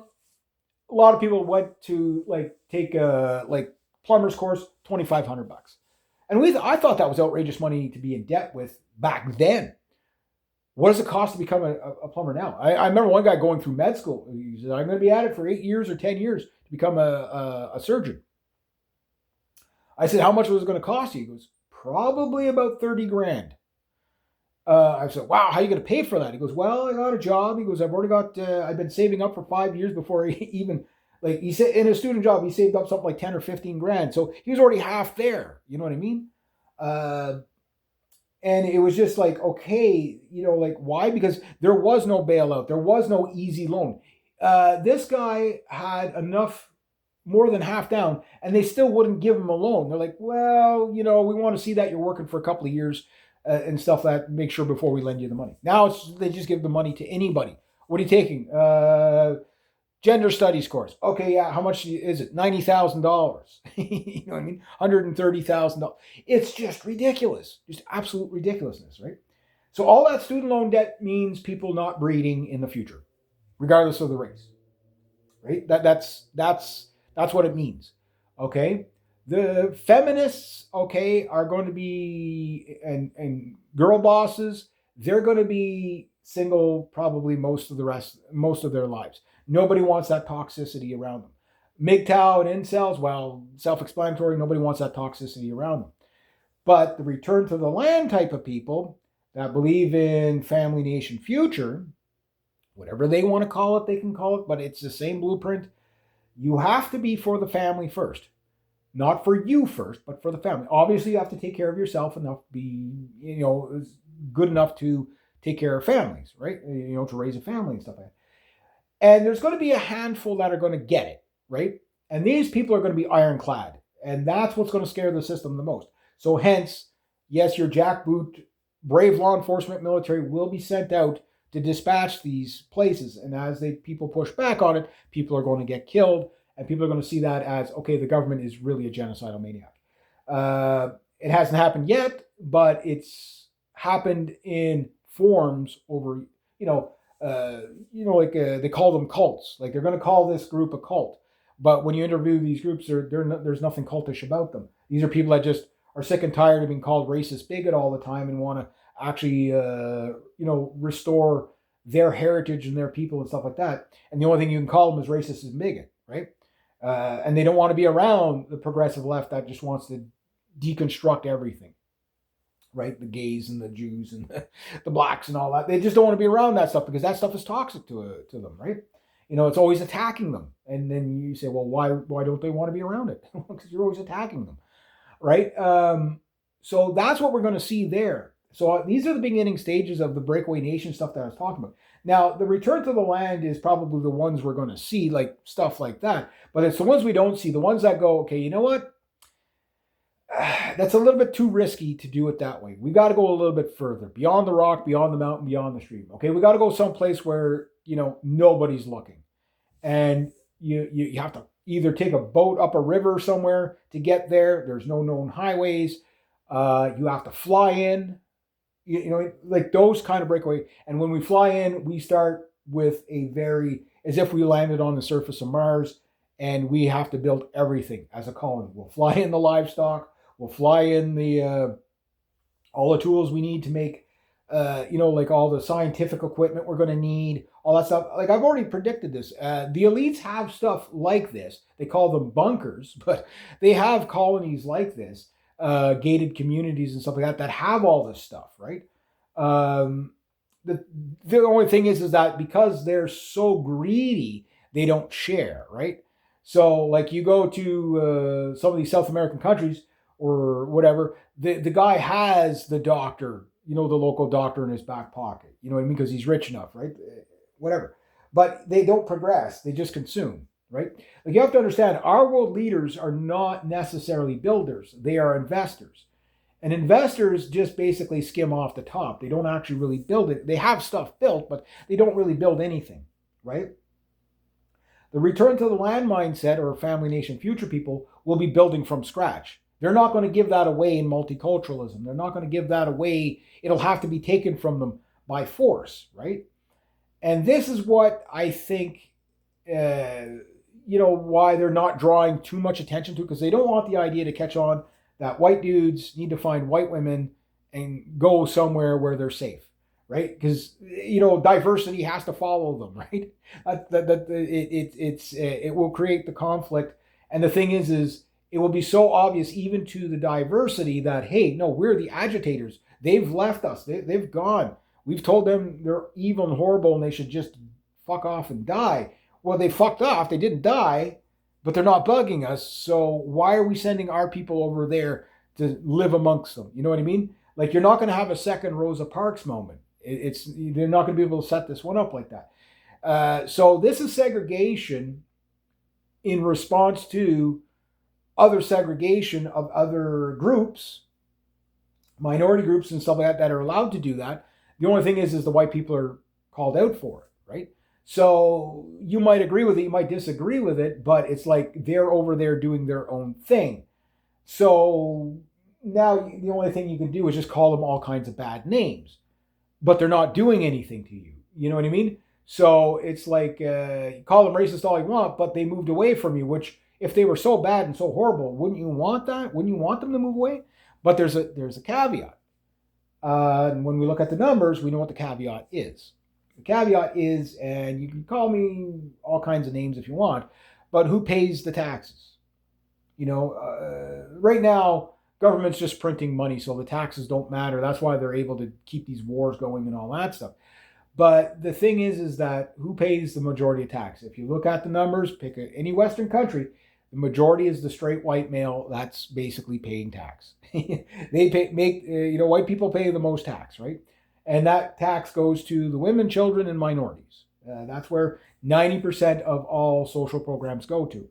lot of people went to take a plumber's course, $2,500. And I thought that was outrageous money to be in debt with back then. What does it cost to become a plumber now? I remember one guy going through med school. He said, I'm going to be at it for 8 years or 10 years to become a surgeon. I said, how much was it going to cost you? He goes, probably about $30,000. I said, wow, how are you going to pay for that? He goes, well, I got a job. He goes, I've been saving up for 5 years before he even, he said in his student job, he saved up something like 10 or 15 grand. So he was already half there. You know what I mean? And it was just like, okay, why? Because there was no bailout. There was no easy loan. This guy had enough, more than half down, and they still wouldn't give him a loan. They're like, well, we want to see that you're working for a couple of years and stuff that make sure before we lend you the money. Now they just give the money to anybody. What are you taking? Gender studies course. Okay, yeah, how much is it? $90,000. You know what I mean? $130,000. It's just ridiculous. Just absolute ridiculousness, right? So all that student loan debt means people not breeding in the future, regardless of the race. Right? That's what it means. Okay? The feminists, okay, are going to be and girl bosses, they're going to be single probably most of their lives. Nobody wants that toxicity around them. MGTOW and incels, well, self-explanatory, nobody wants that toxicity around them. But the return to the land type of people that believe in family nation future, whatever they want to call it, they can call it, but it's the same blueprint. You have to be for the family first. Not for you first, but for the family. Obviously, you have to take care of yourself enough to be, good enough to take care of families, right? To raise a family and stuff like that. And there's going to be a handful that are going to get it, right? And these people are going to be ironclad. And that's what's going to scare the system the most. So hence, yes, your jackboot, brave law enforcement military will be sent out to dispatch these places. And as people push back on it, people are going to get killed. And people are going to see that as, okay, the government is really a genocidal maniac. It hasn't happened yet, but it's happened in forms over, they call them cults. Like they're going to call this group a cult. But when you interview these groups, there's nothing cultish about them. These are people that just are sick and tired of being called racist bigot all the time and want to actually, restore their heritage and their people and stuff like that. And the only thing you can call them is racist and bigot, right? And they don't want to be around the progressive left that just wants to deconstruct everything, right? The gays and the Jews and the blacks and all that. They just don't want to be around that stuff because that stuff is toxic to them, right? It's always attacking them. And then you say, well, why don't they want to be around it? Because you're always attacking them, right? So that's what we're going to see there. So these are the beginning stages of the breakaway nation stuff that I was talking about. Now, the return to the land is probably the ones we're going to see, like stuff like that. But it's the ones we don't see, the ones that go, okay, you know what? That's a little bit too risky to do it that way. We got to go a little bit further, beyond the rock, beyond the mountain, beyond the stream. Okay, we got to go someplace where, nobody's looking. And you have to either take a boat up a river somewhere to get there. There's no known highways. You have to fly in, like those kind of breakaway. And when we fly in, we start with as if we landed on the surface of Mars, and we have to build everything as a colony. We'll fly in the livestock. We'll fly in the all the tools we need to make, like all the scientific equipment we're going to need, all that stuff. Like I've already predicted this. The elites have stuff like this. They call them bunkers, but they have colonies like this, gated communities and stuff like that have all this stuff, right? The only thing is that because they're so greedy, they don't share, right? So like you go to some of these South American countries or whatever, the guy has the doctor, the local doctor in his back pocket. You know what I mean? Because he's rich enough, right? Whatever. But they don't progress. They just consume, right? Like you have to understand, our world leaders are not necessarily builders. They are investors. And investors just basically skim off the top. They don't actually really build it. They have stuff built, but they don't really build anything, right? The return to the land mindset or family nation future people will be building from scratch. They're not going to give that away in multiculturalism. They're not going to give that away. It'll have to be taken from them by force, right? And this is what I think, why they're not drawing too much attention to, because they don't want the idea to catch on that white dudes need to find white women and go somewhere where they're safe, right? Because diversity has to follow them, right? It will create the conflict, and the thing is it will be so obvious even to the diversity that, hey, no, we're the agitators. They've left us. They've gone. We've told them they're evil and horrible and they should just fuck off and die. Well, they fucked off. They didn't die, but they're not bugging us. So why are we sending our people over there to live amongst them? You know what I mean? Like, you're not going to have a second Rosa Parks moment. They're not going to be able to set this one up like that. So this is segregation in response to other segregation of other groups, minority groups and stuff like that are allowed to do that. The only thing is the white people are called out for it, right? So you might agree with it, you might disagree with it, but it's like they're over there doing their own thing. So now the only thing you can do is just call them all kinds of bad names, but they're not doing anything to you. You know what I mean? So it's like, you call them racist all you want, but they moved away from you, which if they were so bad and so horrible, wouldn't you want that? Wouldn't you want them to move away? But there's a caveat. And when we look at the numbers, we know what the caveat is. The caveat is, and you can call me all kinds of names if you want, but who pays the taxes? Right now, government's just printing money, so the taxes don't matter. That's why they're able to keep these wars going and all that stuff. But the thing is that who pays the majority of tax? If you look at the numbers, pick any Western country, the majority is the straight white male that's basically paying tax. White people pay the most tax, right? And that tax goes to the women, children, and minorities. That's where 90% of all social programs go to,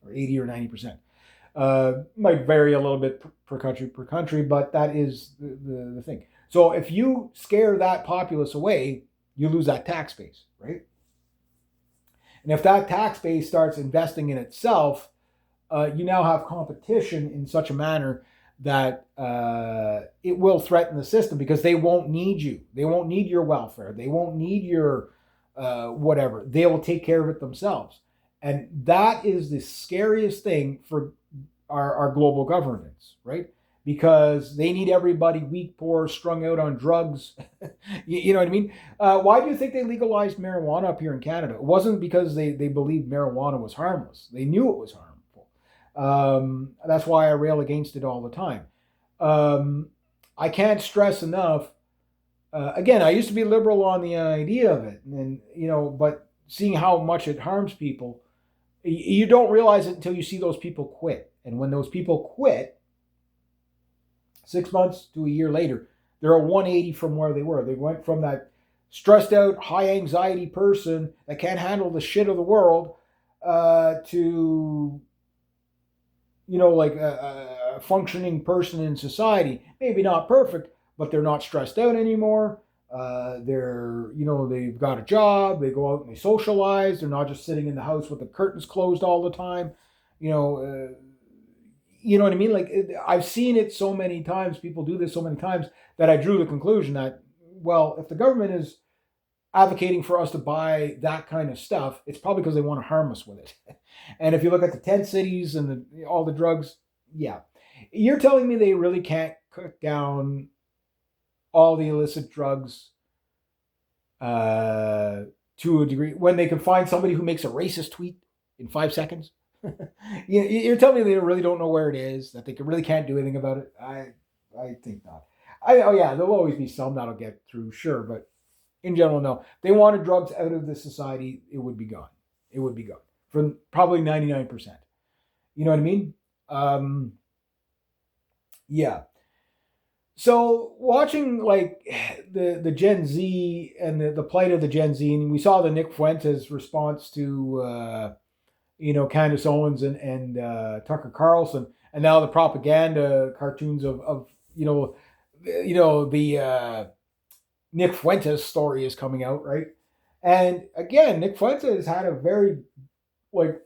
or 80 or 90%. Might vary a little bit per country, but that is the thing. So if you scare that populace away, you lose that tax base, right? And if that tax base starts investing in itself, you now have competition in such a manner that it will threaten the system, because they won't need you. They won't need your welfare. They won't need your whatever. They will take care of it themselves. And that is the scariest thing for our global governance, right? Because they need everybody weak, poor, strung out on drugs. You know what I mean? Why do you think they legalized marijuana up here in Canada? It wasn't because they believed marijuana was harmless. They knew it was harmful. That's why I rail against it all the time. I can't stress enough. Again, I used to be liberal on the idea of it, but seeing how much it harms people, you don't realize it until you see those people quit. And when those people quit, 6 months to a year later, they're a 180 from where they were. They went from that stressed out, high anxiety person that can't handle the shit of the world to, like a functioning person in society. Maybe not perfect, but they're not stressed out anymore. They've got a job. They go out and they socialize. They're not just sitting in the house with the curtains closed all the time. You know, you know what I mean? Like I've seen it so many times. People do this so many times that I drew the conclusion that, well, if the government is advocating for us to buy that kind of stuff, it's probably because they want to harm us with it. And if you look at the tent cities and all the drugs, yeah, you're telling me they really can't cut down all the illicit drugs to a degree when they can find somebody who makes a racist tweet in 5 seconds. You're telling me they really don't know where it is, that they really can't do anything about it. I think not. Oh yeah, there'll always be some that'll get through, sure, but in general, no. If they wanted drugs out of the society, it would be gone. It would be gone for probably 99%. You know what I mean? Yeah. So watching like the Gen Z and the plight of the Gen Z, and we saw the Nick Fuentes response to Candace Owens and Tucker Carlson, and now the propaganda cartoons of the Nick Fuentes story is coming out, right? And again, Nick Fuentes had a very like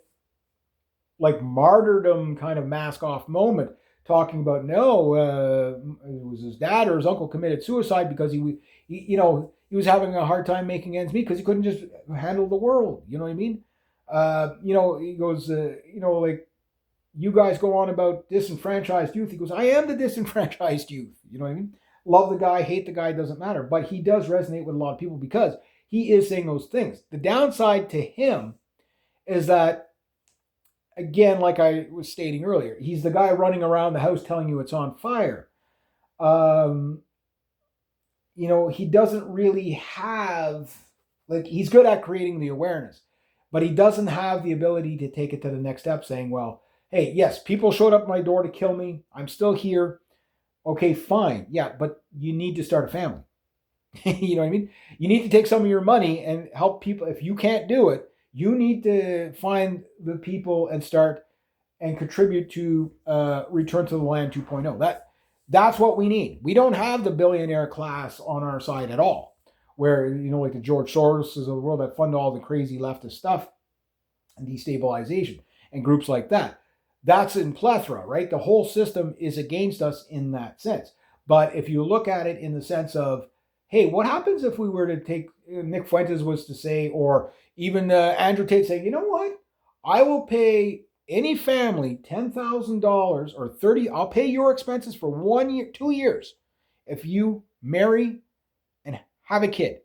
martyrdom kind of mask off moment, talking about no, it was his dad or his uncle committed suicide because he was having a hard time making ends meet because he couldn't just handle the world. You know what I mean? He goes, like you guys go on about disenfranchised youth. He goes, I am the disenfranchised youth. You know what I mean? Love the guy, hate the guy, doesn't matter. But he does resonate with a lot of people because he is saying those things. The downside to him is that, again, like I was stating earlier, he's the guy running around the house telling you it's on fire. He doesn't really have, he's good at creating the awareness, but he doesn't have the ability to take it to the next step, saying, well, hey, yes, people showed up at my door to kill me. I'm still here. Okay, fine. Yeah, but you need to start a family. You know what I mean? You need to take some of your money and help people. If you can't do it, you need to find the people and start and contribute to Return to the Land 2.0. That's what we need. We don't have the billionaire class on our side at all, where, like the George Soroses of the world that fund all the crazy leftist stuff and destabilization and groups like that. That's in plethora, right? The whole system is against us in that sense. But if you look at it in the sense of, hey, what happens if we were to take, Nick Fuentes was to say, or even Andrew Tate saying, you know what? I will pay any family $10,000 or 30, I'll pay your expenses for 1 year, 2 years if you marry and have a kid.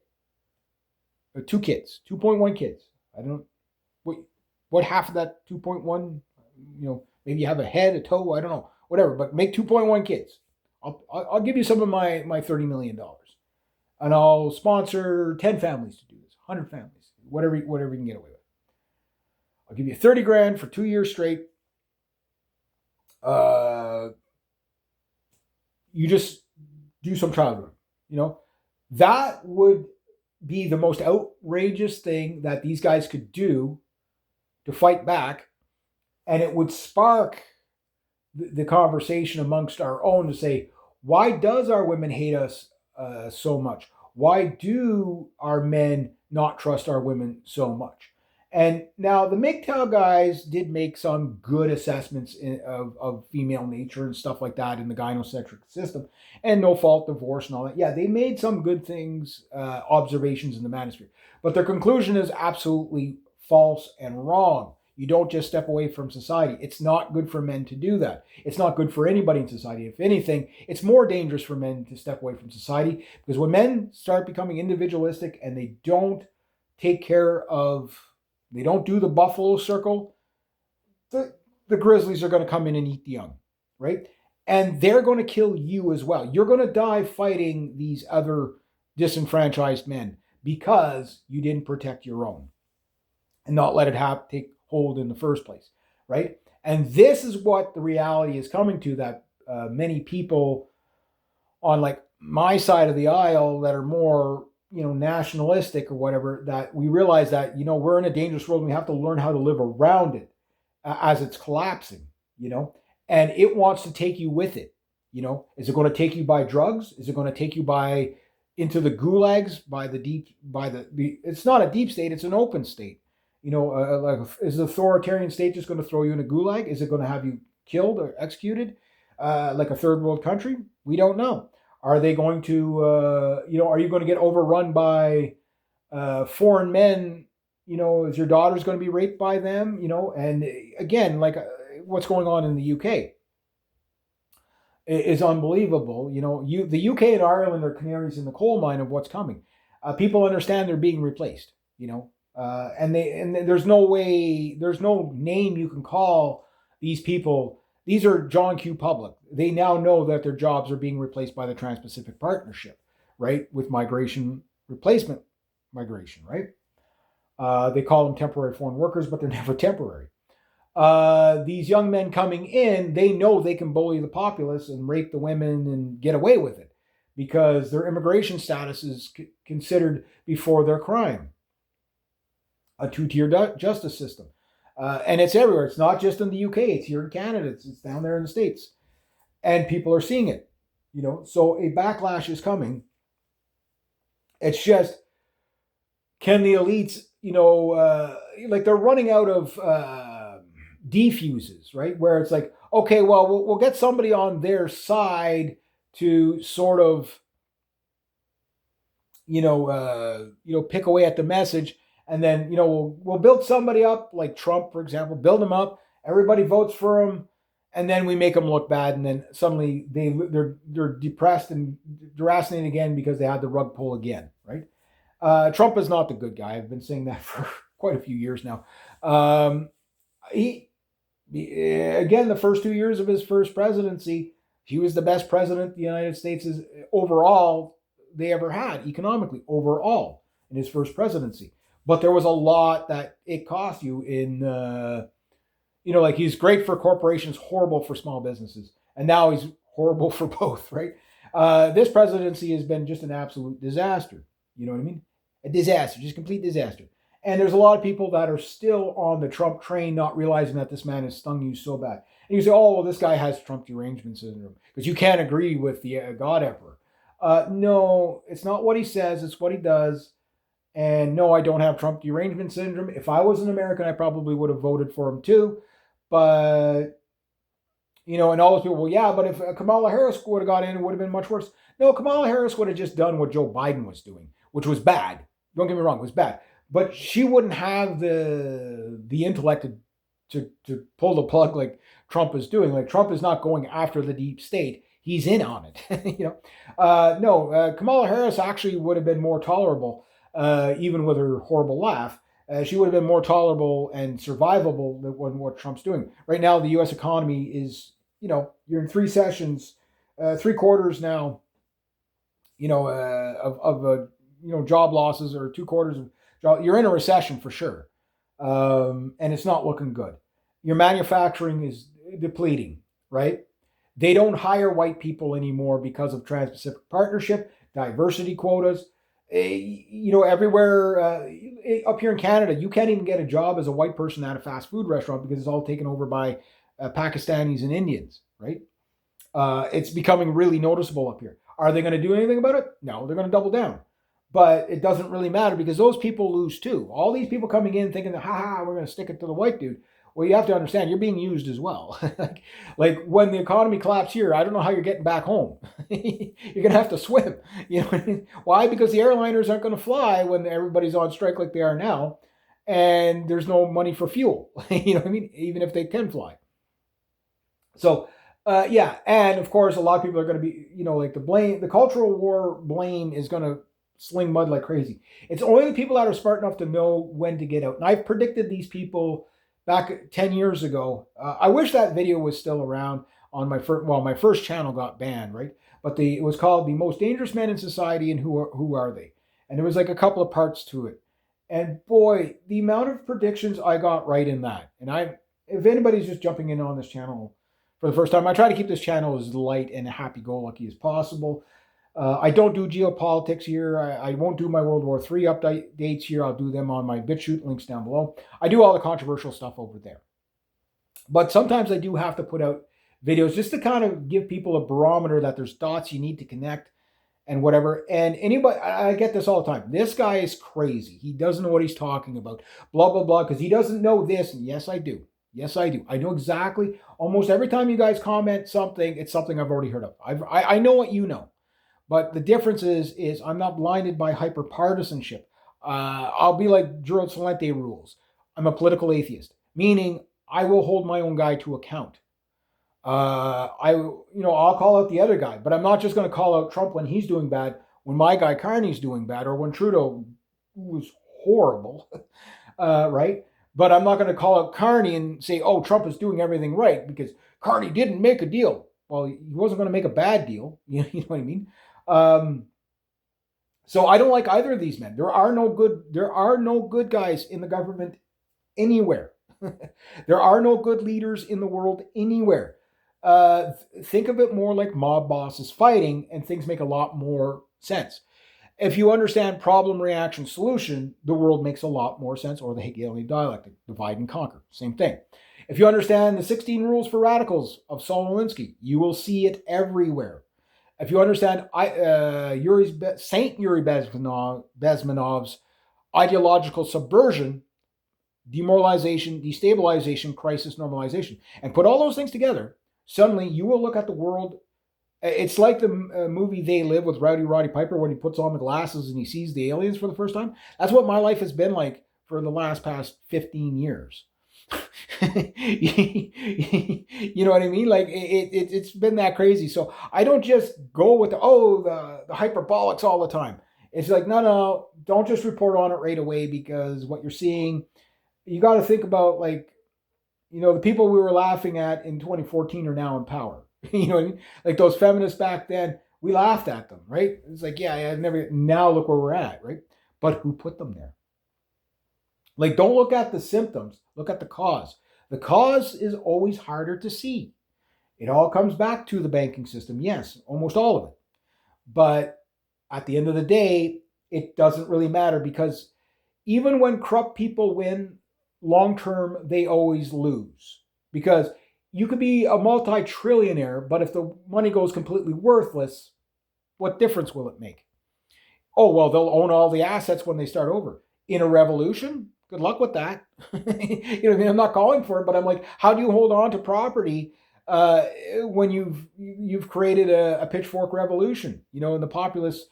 Or 2 kids, 2.1 kids. I don't know what half of that 2.1, maybe you have a head, a toe, I don't know, whatever, but make 2.1 kids. I'll give you some of my $30 million. And I'll sponsor 10 families to do this, 100 families, whatever you can get away with. I'll give you 30 grand for 2 years straight. You just do some child rearing. That would be the most outrageous thing that these guys could do to fight back. And it would spark the conversation amongst our own to say, why does our women hate us so much? Why do our men not trust our women so much? And now the MGTOW guys did make some good assessments of female nature and stuff like that in the gynocentric system and no fault divorce and all that. Yeah, they made some good things, observations in the manosphere. But their conclusion is absolutely false and wrong. You don't just step away from society. It's not good for men to do that. It's not good for anybody in society. If anything, it's more dangerous for men to step away from society, because when men start becoming individualistic and they don't take care of, they don't do the buffalo circle, the grizzlies are going to come in and eat the young, right? And they're going to kill you as well. You're going to die fighting these other disenfranchised men because you didn't protect your own and not let it take hold in the first place, right? And this is what the reality is coming to, that many people on like my side of the aisle that are more, nationalistic or whatever, that we realize that, we're in a dangerous world and we have to learn how to live around it as it's collapsing, and it wants to take you with it. Is it going to take you by drugs? Is it going to take you by into the gulags by the it's not a deep state, it's an open state. Like, is the authoritarian state just going to throw you in a gulag? Is it going to have you killed or executed, like a third world country? We don't know. Are they going to, are you going to get overrun by foreign men? Is your daughter's going to be raped by them? And again, like what's going on in the UK is unbelievable. The UK and Ireland are canaries in the coal mine of what's coming. People understand they're being replaced. And there's no way, there's no name you can call these people. These are John Q. Public. They now know that their jobs are being replaced by the Trans-Pacific Partnership, right? With migration replacement migration, right? They call them temporary foreign workers, but they're never temporary. These young men coming in, they know they can bully the populace and rape the women and get away with it because their immigration status is considered before their crime. A two-tier justice system. And it's everywhere. It's not just in the UK. It's here in Canada. It's down there in the States. And people are seeing it. So a backlash is coming. It's just, can the elites, like they're running out of defuses, right? Where it's like, okay, well, we'll get somebody on their side to sort of, pick away at the message. And then, we'll build somebody up like Trump, for example, build him up. Everybody votes for him. And then we make them look bad. And then suddenly they're depressed and deracinated again because they had the rug pull again, right? Trump is not the good guy. I've been saying that for quite a few years now. He again, the first 2 years of his first presidency, he was the best president the United States is overall they ever had economically overall in his first presidency. But there was a lot that it cost you in, like he's great for corporations, horrible for small businesses. And now he's horrible for both, right? This presidency has been just an absolute disaster. You know what I mean? A disaster, just complete disaster. And there's a lot of people that are still on the Trump train, not realizing that this man has stung you so bad. And you say, oh, well, this guy has Trump derangement syndrome because you can't agree with the God Emperor. No, it's not what he says, it's what he does. And no, I don't have Trump derangement syndrome. If I was an American, I probably would have voted for him too. But, and all those people, well, yeah, but if Kamala Harris would have got in, it would have been much worse. No, Kamala Harris would have just done what Joe Biden was doing, which was bad. Don't get me wrong, it was bad. But she wouldn't have the intellect to pull the plug like Trump is doing. Like Trump is not going after the deep state. He's in on it. Kamala Harris actually would have been more tolerable. Even with her horrible laugh, she would have been more tolerable and survivable than what Trump's doing. Right now, the U.S. economy is, you're in 3 sessions, 3 quarters now, of job losses or 2 quarters of job. You're in a recession for sure. And it's not looking good. Your manufacturing is depleting, right? They don't hire white people anymore because of Trans-Pacific Partnership, diversity quotas. Everywhere up here in Canada, you can't even get a job as a white person at a fast food restaurant because it's all taken over by Pakistanis and Indians, right? It's becoming really noticeable up here. Are they going to do anything about it? No, they're going to double down. But it doesn't really matter because those people lose too. All these people coming in thinking, we're going to stick it to the white dude. Well, you have to understand, you're being used as well. like when the economy collapses here, I don't know how you're getting back home. You're going to have to swim. You know what I mean? Why? Because the airliners aren't going to fly when everybody's on strike like they are now. And there's no money for fuel. You know what I mean? Even if they can fly. So, And of course, a lot of people are going to be, like the cultural war blame is going to sling mud like crazy. It's only the people that are smart enough to know when to get out. And I've predicted these people back 10 years ago. I wish that video was still around on my first channel got banned, right? But it was called The Most Dangerous Men in Society and Who Are They? And there was like a couple of parts to it. And boy, the amount of predictions I got right in that. And if anybody's just jumping in on this channel for the first time, I try to keep this channel as light and happy-go-lucky as possible. I don't do geopolitics here. I won't do my World War III updates here. I'll do them on my BitChute, links down below. I do all the controversial stuff over there. But sometimes I do have to put out videos just to kind of give people a barometer that there's dots you need to connect and whatever. And anybody, I get this all the time. This guy is crazy. He doesn't know what he's talking about. Blah blah blah. Because he doesn't know this. And yes, I do. Yes, I do. I know exactly. Almost every time you guys comment something, it's something I've already heard of. I know what you know. But the difference is I'm not blinded by hyper partisanship. I'll be like Gerald Celente rules. I'm a political atheist, meaning I will hold my own guy to account. I'll call out the other guy, but I'm not just going to call out Trump when he's doing bad, when my guy Carney's doing bad, or when Trudeau was horrible, right? But I'm not going to call out Carney and say, oh, Trump is doing everything right because Carney didn't make a deal. Well, he wasn't going to make a bad deal. You know what I mean? So I don't like either of these men. There are no good guys in the government anywhere. There are no good leaders in the world anywhere. Think of it more like mob bosses fighting, and things make a lot more sense. If you understand problem, reaction, solution, the world makes a lot more sense, or the Hegelian dialectic, divide and conquer, same thing. If you understand the 16 rules for radicals of Saul Alinsky, you will see it everywhere. If you understand Saint Yuri Bezmenov's ideological subversion, demoralization, destabilization, crisis, normalization, and put all those things together, suddenly you will look at the world. It's like the movie They Live with Roddy Piper when he puts on the glasses and he sees the aliens for the first time. That's what my life has been like for the past 15 years. You know what I mean? Like it's been that crazy. So I don't just go with the hyperbolics all the time. It's like, no, don't just report on it right away, because what you're seeing, you got to think about, like, the people we were laughing at in 2014 are now in power. You know what I mean? Like those feminists back then, we laughed at them, right? It's like, yeah, now look where we're at, right? But who put them there? Like, don't look at the symptoms, look at the cause. The cause is always harder to see. It all comes back to the banking system, yes, almost all of it. But at the end of the day, it doesn't really matter, because even when corrupt people win, long term, they always lose. Because you could be a multi-trillionaire, but if the money goes completely worthless, what difference will it make? Oh, well, they'll own all the assets when they start over. In a revolution, good luck with that. You know what I mean? I'm not calling for it, but I'm like, how do you hold on to property when you've created a pitchfork revolution? In the populace,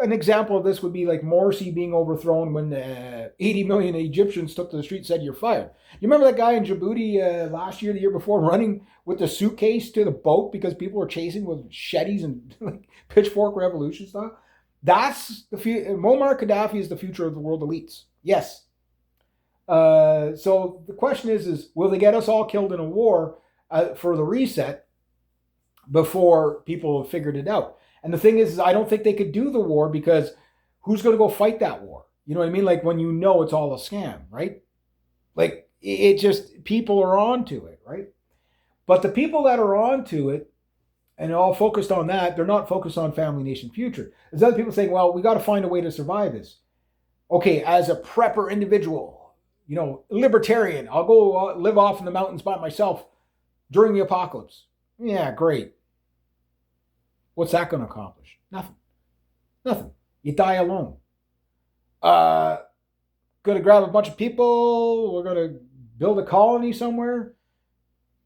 an example of this would be like Morsi being overthrown when 80 million Egyptians took to the street and said, you're fired. You remember that guy in Djibouti last year, the year before, running with the suitcase to the boat because people were chasing with machetes and like pitchfork revolution stuff? That's the future. Muammar Gaddafi is the future of the world elites. Yes. So the question is will they get us all killed in a war for the reset before people have figured it out? And the thing is I don't think they could do the war, because who's going to go fight that war? You know what I mean? Like when it's all a scam, right? Like it just, people are onto it, right? But the people that are onto it and all focused on that, they're not focused on family, nation, future. There's other people saying, well, we got to find a way to survive this. Okay, as a prepper individual, libertarian, I'll go live off in the mountains by myself during the apocalypse. Yeah, great. What's that going to accomplish? Nothing. You die alone. Going to grab a bunch of people. We're going to build a colony somewhere.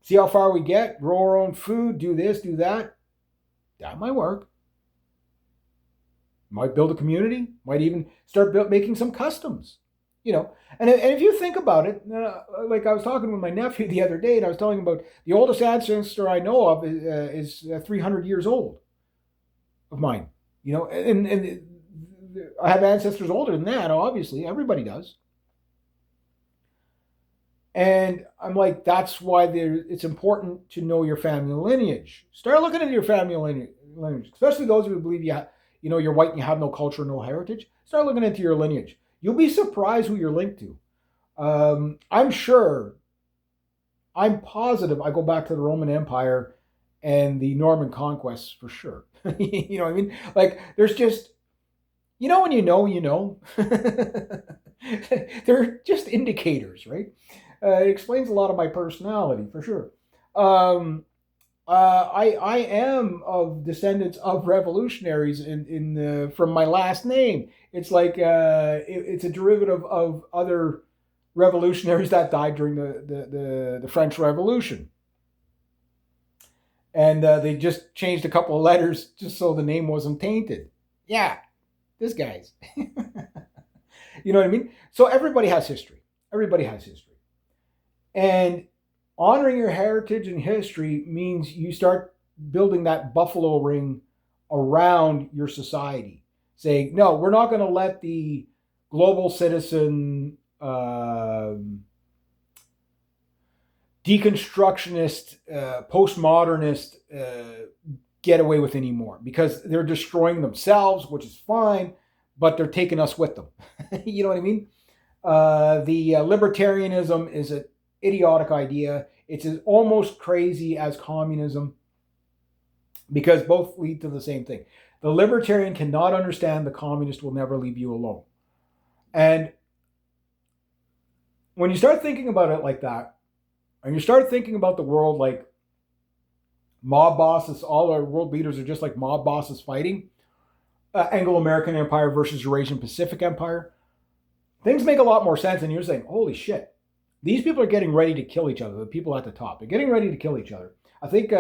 See how far we get. Grow our own food. Do this, do that. That might work. Might build a community. Might even start making some customs. And if you think about it, like I was talking with my nephew the other day, and I was telling him about the oldest ancestor I know of is 300 years old. Of mine, and I have ancestors older than that. Obviously, everybody does. And I'm like, that's why it's important to know your family lineage. Start looking at your family lineage, especially those who believe you're white and you have no culture, no heritage. Start looking into your lineage. You'll be surprised who you're linked to. I'm positive I go back to the Roman Empire and the Norman conquests for sure. You know what I mean? Like, there's just, when they're just indicators, right? It explains a lot of my personality for sure. I am of descendants of revolutionaries from my last name. It's like it's a derivative of other revolutionaries that died during the French Revolution, and they just changed a couple of letters just so the name wasn't tainted. Yeah, this guy's. You know what I mean? So everybody has history. Everybody has history, and honoring your heritage and history means you start building that buffalo ring around your society. Saying, no, we're not going to let the global citizen deconstructionist, postmodernist get away with anymore because they're destroying themselves, which is fine, but they're taking us with them. You know what I mean? The libertarianism is an idiotic idea. It's as almost crazy as communism because both lead to the same thing. The libertarian cannot understand the communist will never leave you alone. And when you start thinking about it like that, and you start thinking about the world like mob bosses, all our world leaders are just like mob bosses fighting, Anglo-American Empire versus Eurasian Pacific Empire, things make a lot more sense. And you're saying, holy shit, these people are getting ready to kill each other. The people at the top, they're getting ready to kill each other. I think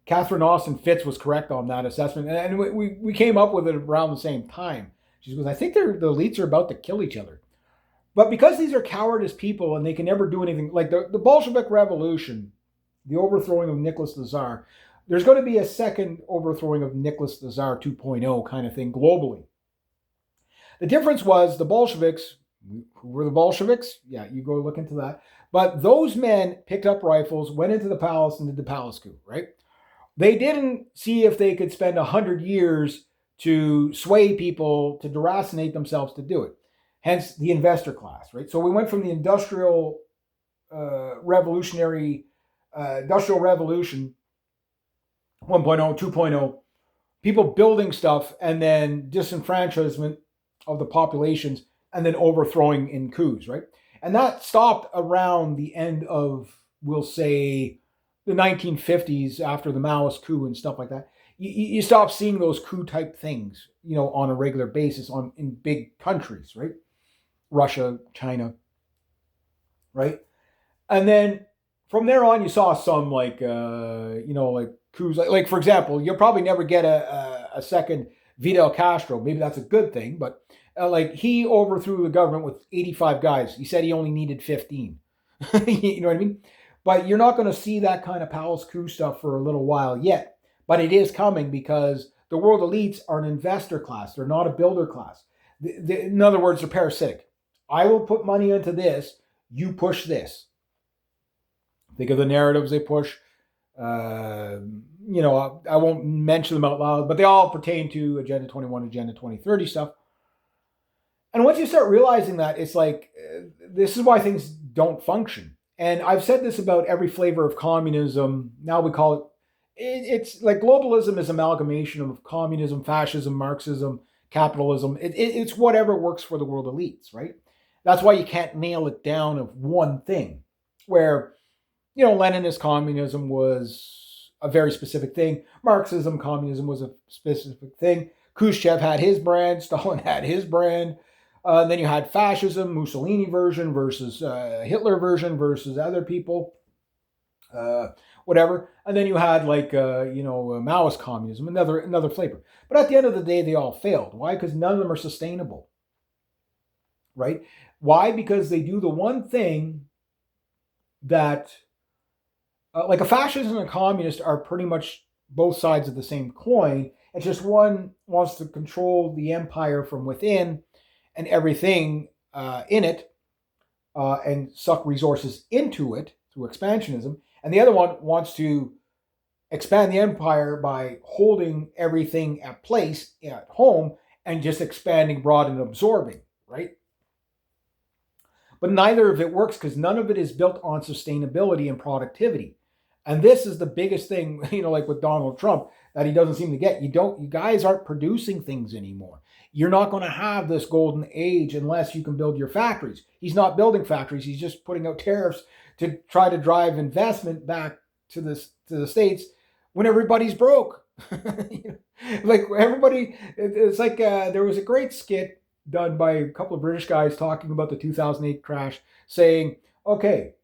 Catherine Austin Fitts was correct on that assessment. And we came up with it around the same time. She goes, I think the elites are about to kill each other. But because these are cowardice people and they can never do anything, like the Bolshevik Revolution, the overthrowing of Nicholas the Tsar, there's going to be a second overthrowing of Nicholas the Tsar 2.0 kind of thing globally. The difference was the Bolsheviks, who were the Bolsheviks? Yeah, you go look into that. But those men picked up rifles, went into the palace and did the palace coup, right? They didn't see if they could spend 100 years to sway people, to deracinate themselves to do it. Hence the investor class, right? So we went from the industrial revolution 1.0, 2.0, people building stuff and then disenfranchisement of the populations and then overthrowing in coups, right? And that stopped around the end of, we'll say, the 1950s after the Maoist coup and stuff like that. You stop seeing those coup type things, on a regular basis in big countries, right? Russia, China, right? And then from there on, you saw some like coups. Like for example, you'll probably never get a second Fidel Castro. Maybe that's a good thing, but like he overthrew the government with 85 guys. He said he only needed 15. You know what I mean? But you're not going to see that kind of palace coup stuff for a little while yet. But it is coming because the world elites are an investor class. They're not a builder class. In other words, they're parasitic. I will put money into this. You push this. Think of the narratives they push. I won't mention them out loud, but they all pertain to Agenda 21, Agenda 2030 stuff. And once you start realizing that, it's like, this is why things don't function. And I've said this about every flavor of communism. Now we call it's like globalism is amalgamation of communism, fascism, Marxism, capitalism. It's whatever works for the world elites, right? That's why you can't nail it down of one thing. Where, Leninist communism was a very specific thing. Marxism, communism was a specific thing. Khrushchev had his brand. Stalin had his brand. Then you had fascism, Mussolini version versus Hitler version versus other people, whatever. And then you had Maoist communism, another flavor. But at the end of the day, they all failed. Why? Because none of them are sustainable, right? Why? Because they do the one thing that, like a fascist and a communist are pretty much both sides of the same coin. It's just one wants to control the empire from within and everything in it and suck resources into it through expansionism. And the other one wants to expand the empire by holding everything at place at home and just expanding abroad and absorbing, right? But neither of it works because none of it is built on sustainability and productivity. And this is the biggest thing, like with Donald Trump, that he doesn't seem to get. You guys aren't producing things anymore. You're not going to have this golden age unless you can build your factories. He's not building factories. He's just putting out tariffs to try to drive investment back to the States when everybody's broke. Like everybody, it's like there was a great skit done by a couple of British guys talking about the 2008 crash, saying, "Okay,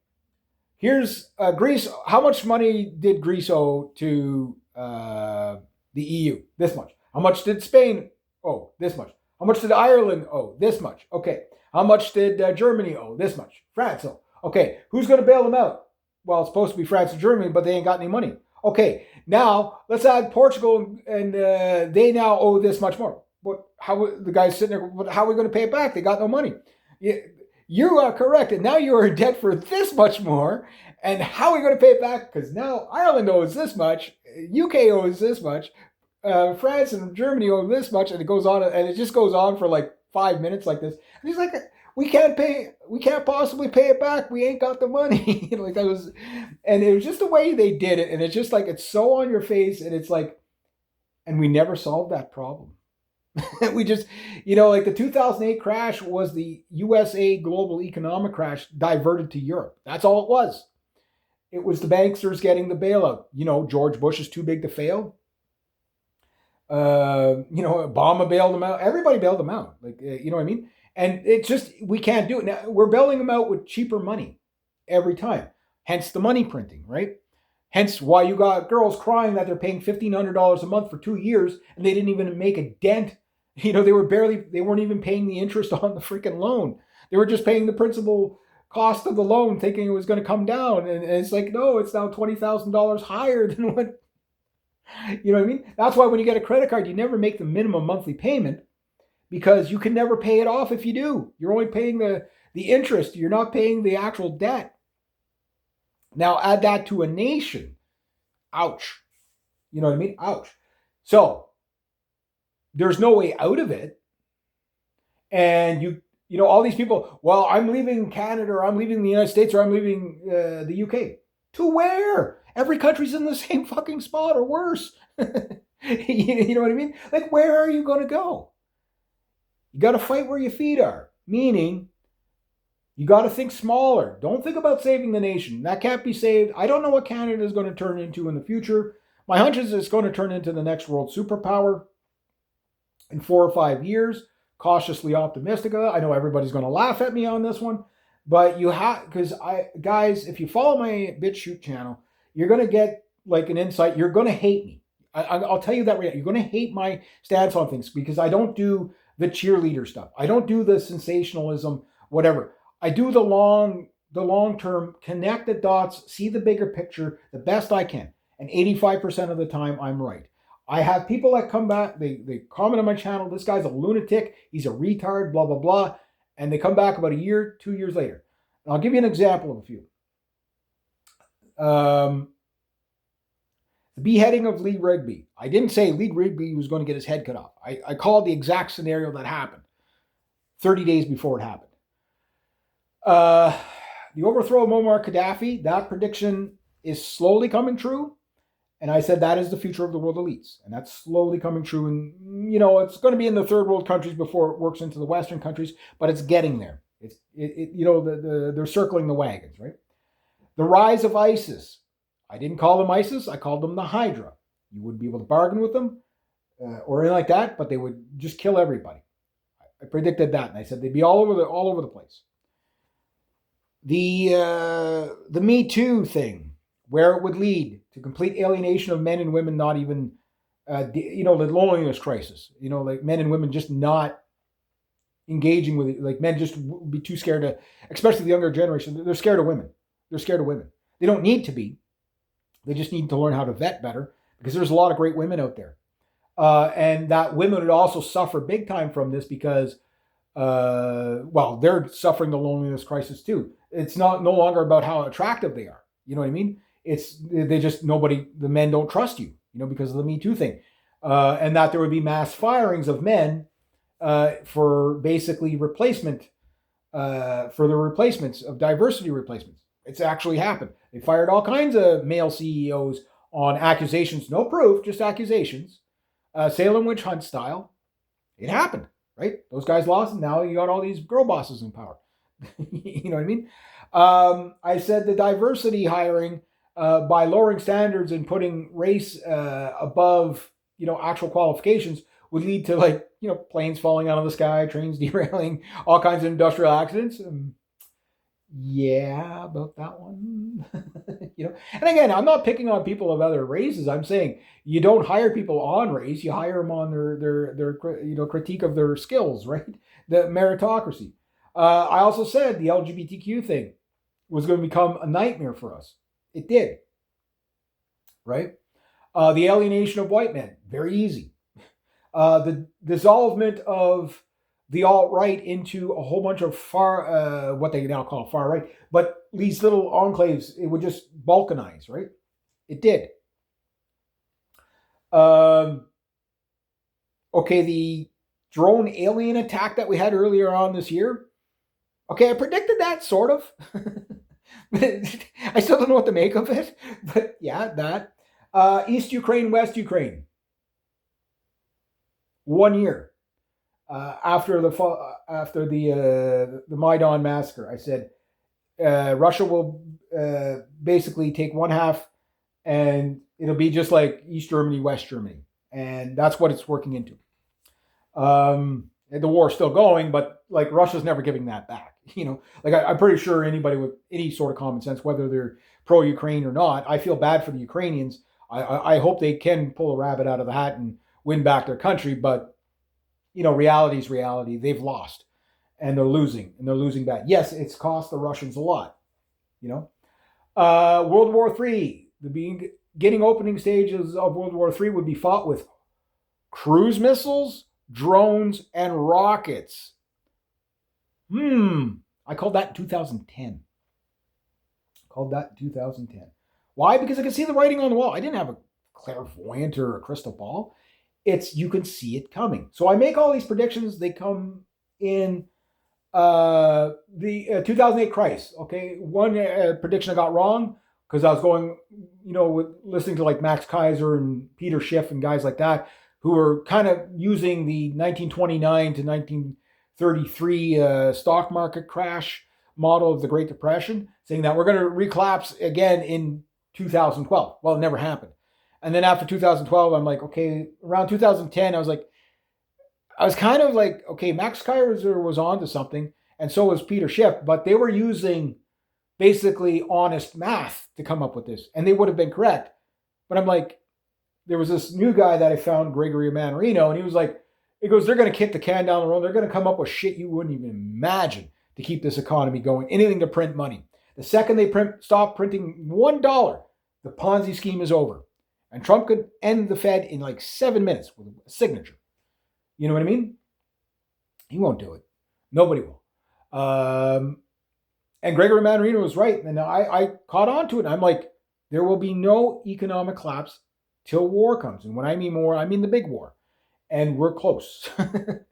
here's Greece. How much money did Greece owe to the EU? This much. How much did Spain owe? This much. How much did Ireland owe? This much. Okay. How much did Germany owe? This much. France owe. Okay. Who's going to bail them out? Well, it's supposed to be France and Germany, but they ain't got any money. Okay. Now let's add Portugal, and they now owe this much more. But how the guy's sitting there? But how are we going to pay it back? They got no money. You are correct, and now you are in debt for this much more. And how are we going to pay it back? Because now Ireland owes this much, UK owes this much, France and Germany owe this much, and it goes on, and it just goes on for like 5 minutes like this. And he's like, we can't possibly pay it back. We ain't got the money. Like that was, and it was just the way they did it, and it's just like it's so on your face, and it's like, and we never solved that problem. We just, like the 2008 crash was the USA global economic crash diverted to Europe. That's all it was. It was the banksters getting the bailout. George Bush is too big to fail. Obama bailed them out. Everybody bailed them out. Like, you know what I mean? And it's just, we can't do it. Now, we're bailing them out with cheaper money every time. Hence the money printing, right? Hence why you got girls crying that they're paying $1,500 a month for 2 years and they didn't even make a dent. They weren't even paying the interest on the freaking loan. They were just paying the principal cost of the loan, thinking it was going to come down. And it's like, no, it's now $20,000 higher than what, you know what I mean? That's why when you get a credit card, you never make the minimum monthly payment because you can never pay it off if you do. You're only paying the interest. You're not paying the actual debt. Now add that to a nation. Ouch. You know what I mean? Ouch. So there's no way out of it. And all these people, well, I'm leaving Canada, or I'm leaving the United States, or I'm leaving the UK. To where? Every country's in the same fucking spot or worse. You know what I mean? Like, where are you going to go? You got to fight where your feet are. Meaning, you got to think smaller. Don't think about saving the nation. That can't be saved. I don't know what Canada is going to turn into in the future. My hunch is it's going to turn into the next world superpower in 4 or 5 years. Cautiously optimistic. I know everybody's going to laugh at me on this one, but guys, if you follow my BitChute channel, you're going to get like an insight. You're going to hate me. I'll tell you that right now. You're going to hate my stance on things because I don't do the cheerleader stuff. I don't do the sensationalism, whatever. I do the long term, connect the dots, see the bigger picture the best I can. And 85% of the time, I'm right. I have people that come back, they comment on my channel, this guy's a lunatic, he's a retard, blah, blah, blah. And they come back about a year, 2 years later. And I'll give you an example of a few. The beheading of Lee Rigby. I didn't say Lee Rigby was going to get his head cut off. I called the exact scenario that happened 30 days before it happened. The overthrow of Muammar Gaddafi, that prediction is slowly coming true. And I said that is the future of the world elites. And that's slowly coming true. And, it's going to be in the third world countries before it works into the Western countries, but it's getting there. They're circling the wagons, right? The rise of ISIS. I didn't call them ISIS. I called them the Hydra. You wouldn't be able to bargain with them or anything like that, but they would just kill everybody. I predicted that. And I said they'd be all over the place. The Me Too thing, where it would lead to complete alienation of men and women, not even, the loneliness crisis, like men and women just not engaging with it. Like men just would be too scared to, especially the younger generation, they're scared of women. They're scared of women. They don't need to be. They just need to learn how to vet better because there's a lot of great women out there. And that women would also suffer big time from this because, they're suffering the loneliness crisis too. It's no longer about how attractive they are. You know what I mean? The men don't trust you, because of the Me Too thing. And that there would be mass firings of men for basically replacement, for the replacements of diversity replacements. It's actually happened. They fired all kinds of male CEOs on accusations, no proof, just accusations, Salem witch hunt style. It happened, right? Those guys lost, and now you got all these girl bosses in power. You know what I mean? I said the diversity hiring by lowering standards and putting race above, actual qualifications would lead to, like, planes falling out of the sky, trains derailing, all kinds of industrial accidents. Yeah, about that one. And again, I'm not picking on people of other races. I'm saying you don't hire people on race; you hire them on their critique of their skills, right? The meritocracy. I also said the LGBTQ thing was going to become a nightmare for us. It did, right? The alienation of white men, very easy. The dissolvement of the alt-right into a whole bunch of what they now call far right, but these little enclaves, it would just balkanize, right? It did. Okay, the drone alien attack that we had earlier on this year. Okay, I predicted that, sort of. I still don't know what to make of it, but yeah, that. East Ukraine, West Ukraine. 1 year. After the Maidan massacre, I said Russia will basically take one half, and it'll be just like East Germany, West Germany, and that's what it's working into. And the war's still going, but like Russia's never giving that back. Like I'm pretty sure anybody with any sort of common sense, whether they're pro-Ukraine or not, I feel bad for the Ukrainians. I hope they can pull a rabbit out of the hat and win back their country, but reality is reality. They've lost, and they're losing bad. Yes, it's cost the Russians a lot. World War III, the beginning opening stages of World War III would be fought with cruise missiles, drones, and rockets. I called that 2010. Why? Because I could see the writing on the wall. I didn't have a clairvoyant or a crystal ball. You can see it coming. So I make all these predictions. They come in the 2008 crisis. Okay, one prediction I got wrong because I was going, listening to like Max Kaiser and Peter Schiff and guys like that who were kind of using the 1929 to 1933 stock market crash model of the Great Depression, saying that we're going to recollapse again in 2012. Well, it never happened. And then after 2012, I'm like, okay, around 2010, I was kind of like, okay, Max Kaiser was onto something, and so was Peter Schiff, but they were using basically honest math to come up with this, and they would have been correct. But I'm like, there was this new guy that I found, Gregory Mannarino, and he was like, they're going to kick the can down the road. They're going to come up with shit you wouldn't even imagine to keep this economy going, anything to print money. The second they stop printing $1, the Ponzi scheme is over. And Trump could end the Fed in like 7 minutes with a signature. You know what I mean? He won't do it. Nobody will. And Gregory Mannarino was right. And I caught on to it. I'm like, there will be no economic collapse till war comes. And when I mean war, I mean the big war. And we're close. Like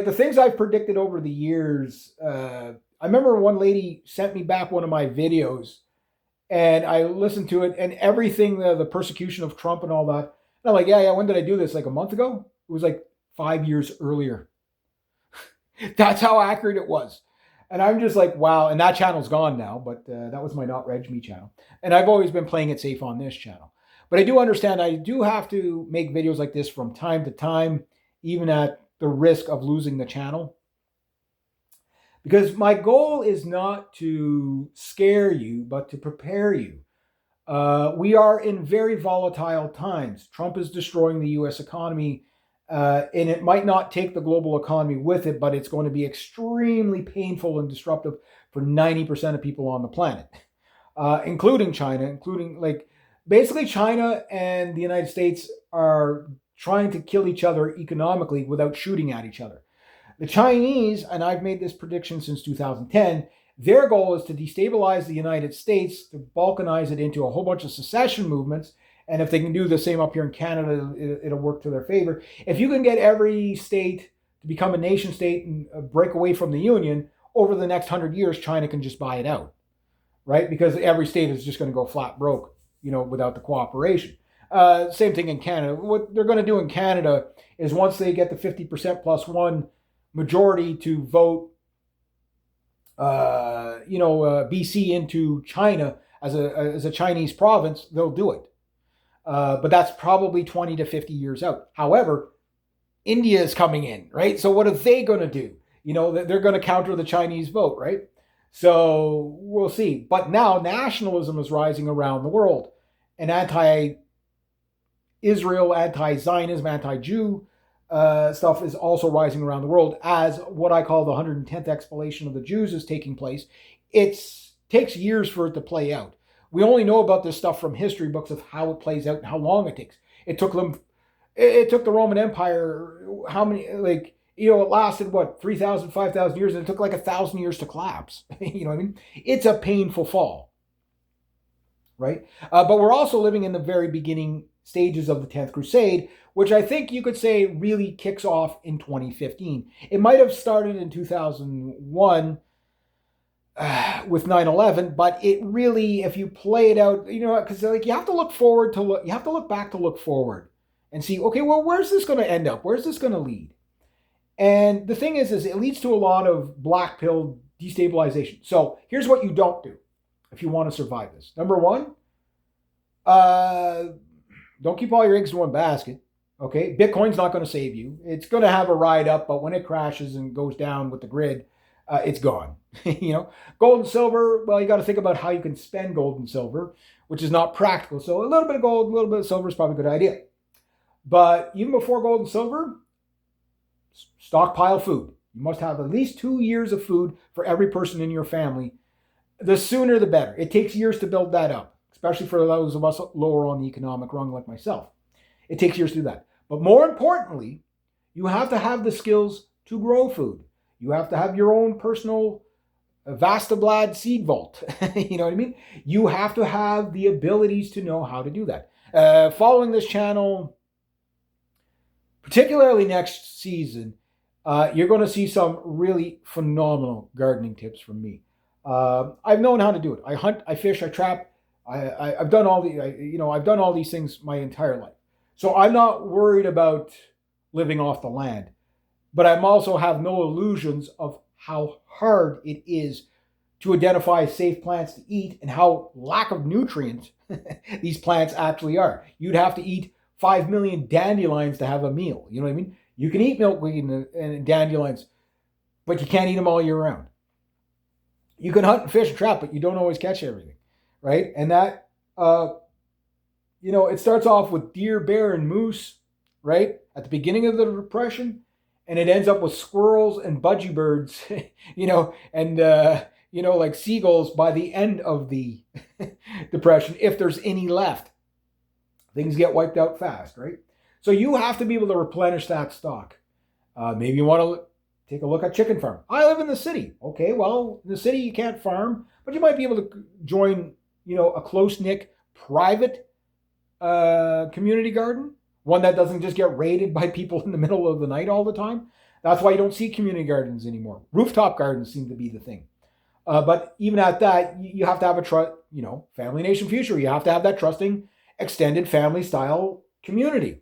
the things I've predicted over the years. I remember one lady sent me back one of my videos, and I listened to it, and everything, the persecution of Trump and all that. And I'm like, yeah, when did I do this? Like a month ago? It was like 5 years earlier. That's how accurate it was. And I'm just like, wow. And that channel's gone now, but that was my Not Reg Me channel. And I've always been playing it safe on this channel. But I do understand I do have to make videos like this from time to time, even at the risk of losing the channel. Because my goal is not to scare you, but to prepare you. We are in very volatile times. Trump is destroying the U.S. economy, and it might not take the global economy with it, but it's going to be extremely painful and disruptive for 90% of people on the planet, including China, basically China and the United States are trying to kill each other economically without shooting at each other. The Chinese, and I've made this prediction since 2010, their goal is to destabilize the United States, to balkanize it into a whole bunch of secession movements. And if they can do the same up here in Canada, it'll work to their favor. If you can get every state to become a nation state and break away from the Union, over the next 100 years, China can just buy it out, right? Because every state is just going to go flat broke, without the cooperation. Same thing in Canada. What they're going to do in Canada is once they get the 50% plus one majority to vote BC into China as a Chinese province, they'll do it. But that's probably 20 to 50 years out. However, India is coming in, right? So what are they going to do? They're going to counter the Chinese vote, right? So we'll see. But now nationalism is rising around the world, and anti-Israel, anti-Zionism, anti-Jew stuff is also rising around the world as what I call the 110th expulsion of the Jews is taking place. It takes years for it to play out. We only know about this stuff from history books of how it plays out and how long it takes. It took the Roman Empire, how many, it lasted, 3,000, 5,000 years, and it took 1,000 years to collapse. You know what I mean? It's a painful fall, right? But we're also living in the very beginning stages of the 10th Crusade, which I think you could say really kicks off in 2015. It might have started in 2001 with 9/11, but it really, if you play it out, because you have to look forward you have to look back to look forward and see, okay, well, where's this going to end up? Where's this going to lead? And the thing is it leads to a lot of black pill destabilization. So here's what you don't do if you want to survive this. Number one, don't keep all your eggs in one basket. Okay, Bitcoin's not going to save you. It's going to have a ride up, but when it crashes and goes down with the grid, it's gone. Gold and silver, well, you got to think about how you can spend gold and silver, which is not practical. So a little bit of gold, a little bit of silver is probably a good idea. But even before gold and silver, stockpile food. You must have at least 2 years of food for every person in your family. The sooner the better. It takes years to build that up, especially for those of us lower on the economic rung like myself. It takes years to do that. But more importantly, you have to have the skills to grow food. You have to have your own personal Vastablad seed vault. You know what I mean? You have to have the abilities to know how to do that. Following this channel, particularly next season, you're going to see some really phenomenal gardening tips from me. I've known how to do it. I hunt, I fish, I trap. I've done I've done all these things my entire life. So I'm not worried about living off the land, but I also have no illusions of how hard it is to identify safe plants to eat and how lack of nutrients these plants actually are. You'd have to eat 5 million dandelions to have a meal. You know what I mean? You can eat milkweed and dandelions, but you can't eat them all year round. You can hunt and fish and trap, but you don't always catch everything, right? And that, it starts off with deer, bear, and moose, right? At the beginning of the Depression, and it ends up with squirrels and budgie birds, like seagulls by the end of the Depression, if there's any left. Things get wiped out fast, right? So you have to be able to replenish that stock. Maybe you want to take a look at chicken farm. I live in the city. Okay, well, in the city you can't farm, but you might be able to join, a close-knit private community garden, one that doesn't just get raided by people in the middle of the night all the time. That's why you don't see community gardens anymore. Rooftop gardens seem to be the thing. But even at that, you have to have Family Nation Future. You have to have that trusting, extended family style community.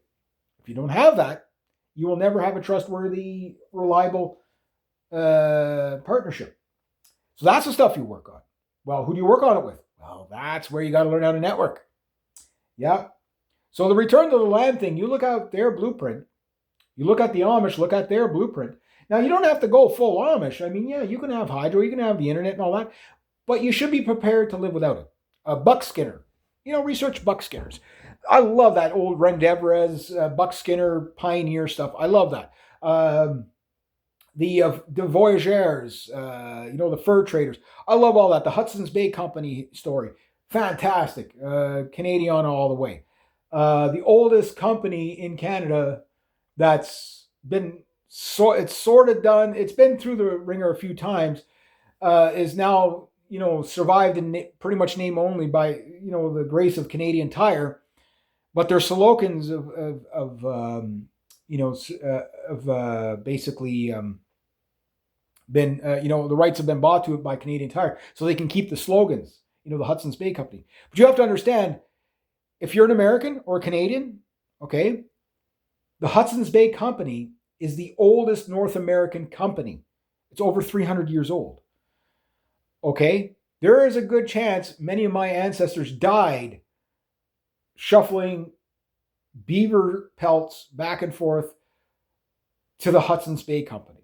If you don't have that, you will never have a trustworthy, reliable partnership. So that's the stuff you work on. Well, who do you work on it with? Well, that's where you got to learn how to network. Yeah. So the return to the land thing, you look at their blueprint. You look at the Amish, look at their blueprint. Now, you don't have to go full Amish. I mean, yeah, you can have hydro, you can have the internet and all that, but you should be prepared to live without it. A buck skinner. Research buck skinners. I love that old Rendevrez, Buck Skinner, Pioneer stuff. I love that. The Voyageurs, the fur traders. I love all that. The Hudson's Bay Company story. Fantastic. Canadian all the way. The oldest company in Canada that's been, it's sort of done, it's been through the ringer a few times, is now, survived in pretty much name only by, the grace of Canadian Tire. But their slogans basically been, the rights have been bought to it by Canadian Tire, so they can keep the slogans, the Hudson's Bay Company. But you have to understand, if you're an American or Canadian, okay, the Hudson's Bay Company is the oldest North American company. It's over 300 years old. Okay, there is a good chance many of my ancestors died shuffling beaver pelts back and forth to the Hudson's Bay Company.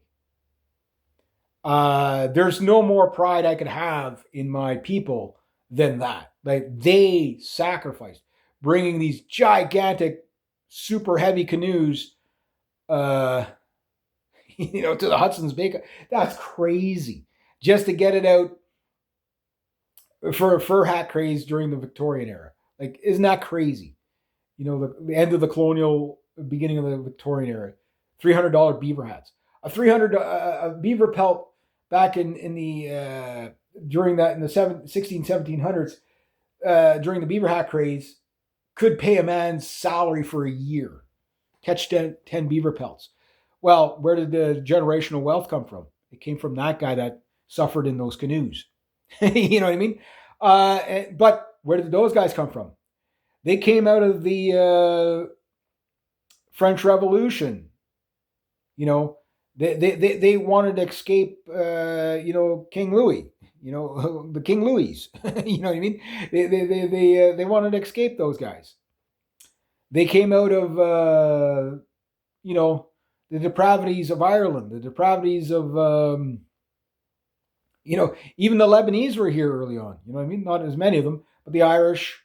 There's no more pride I could have in my people than that. Like, they sacrificed bringing these gigantic, super heavy canoes, uh, to the Hudson's Bay. That's crazy. Just to get it out for a fur hat craze during the Victorian era. Like, isn't that crazy? The end of the colonial, beginning of the Victorian era. $300 beaver hats. A 300 a beaver pelt back in the during that in the 1700s, during the beaver hat craze, could pay a man's salary for a year. Catch 10 beaver pelts. Well, where did the generational wealth come from? It came from that guy that suffered in those canoes. You know what I mean? But where did those guys come from? They came out of the French Revolution. They wanted to escape, King Louis. The King Louis. You know what I mean? They wanted to escape those guys. They came out of the depravities of Ireland, the depravities of even the Lebanese were here early on. You know what I mean? Not as many of them, but the Irish,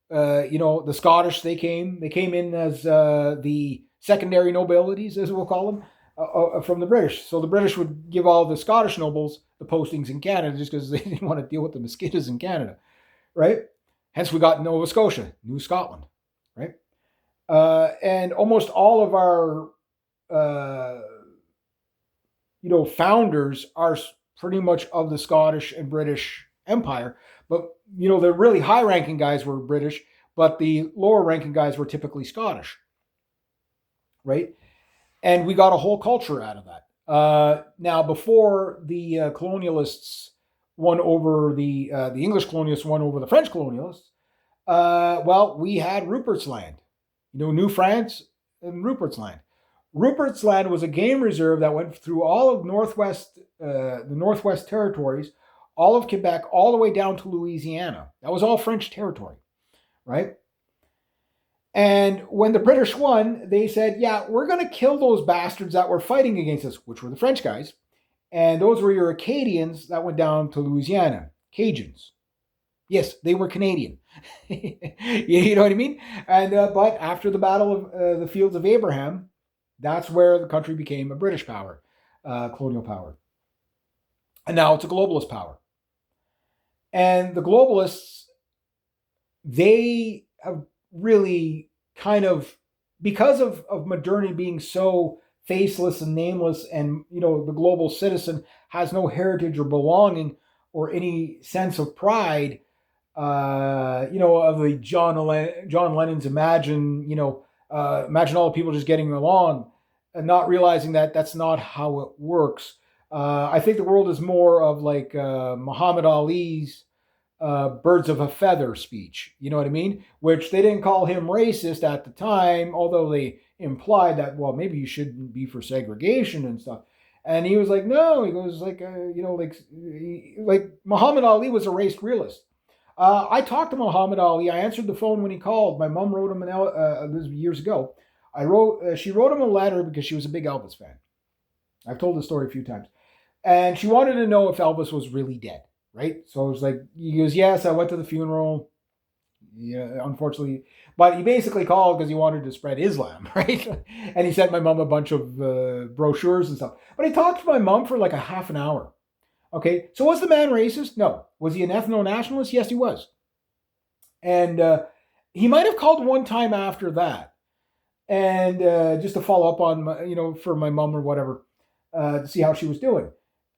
the Scottish, they came in as the secondary nobilities, as we'll call them, from the British. So the British would give all the Scottish nobles the postings in Canada just because they didn't want to deal with the mosquitoes in Canada, right? Hence we got Nova Scotia, New Scotland, right? And almost all of our, founders are pretty much of the Scottish and British Empire. But, the really high-ranking guys were British, but the lower-ranking guys were typically Scottish, right? And we got a whole culture out of that. Now, before the colonialists won over the English colonialists won over the French colonialists, we had Rupert's Land, New France and Rupert's Land. Rupert's Land was a game reserve that went through all of the Northwest Territories, all of Quebec, all the way down to Louisiana. That was all French territory, right? And when the British won, they said, yeah, we're going to kill those bastards that were fighting against us, which were the French guys. And those were your Acadians that went down to Louisiana, Cajuns. Yes, they were Canadian. You know what I mean? And but after the Battle of the Fields of Abraham, that's where the country became a British power, colonial power. And now it's a globalist power. And the globalists, they have really kind of, because of modernity being so faceless and nameless, and the global citizen has no heritage or belonging or any sense of pride, of the John Lennon's Imagine, imagine all the people just getting along, and not realizing that that's not how it works. I think the world is more of like Muhammad Ali's birds of a feather speech. You know what I mean? Which they didn't call him racist at the time, although they implied that, well, maybe you shouldn't be for segregation and stuff. And he was like, no, he goes like, like Muhammad Ali was a race realist. I talked to Muhammad Ali. I answered the phone when he called. My mom wrote him this was years ago. She wrote him a letter because she was a big Elvis fan. I've told the story a few times. And she wanted to know if Elvis was really dead, right? So it was like, he goes, yes, I went to the funeral. Yeah, unfortunately. But he basically called because he wanted to spread Islam, right? And he sent my mom a bunch of brochures and stuff. But he talked to my mom for like a half an hour. Okay, so was the man racist? No. Was he an ethno-nationalist? Yes, he was. And he might have called one time after that. And just to follow up on, for my mom or whatever, to see how she was doing.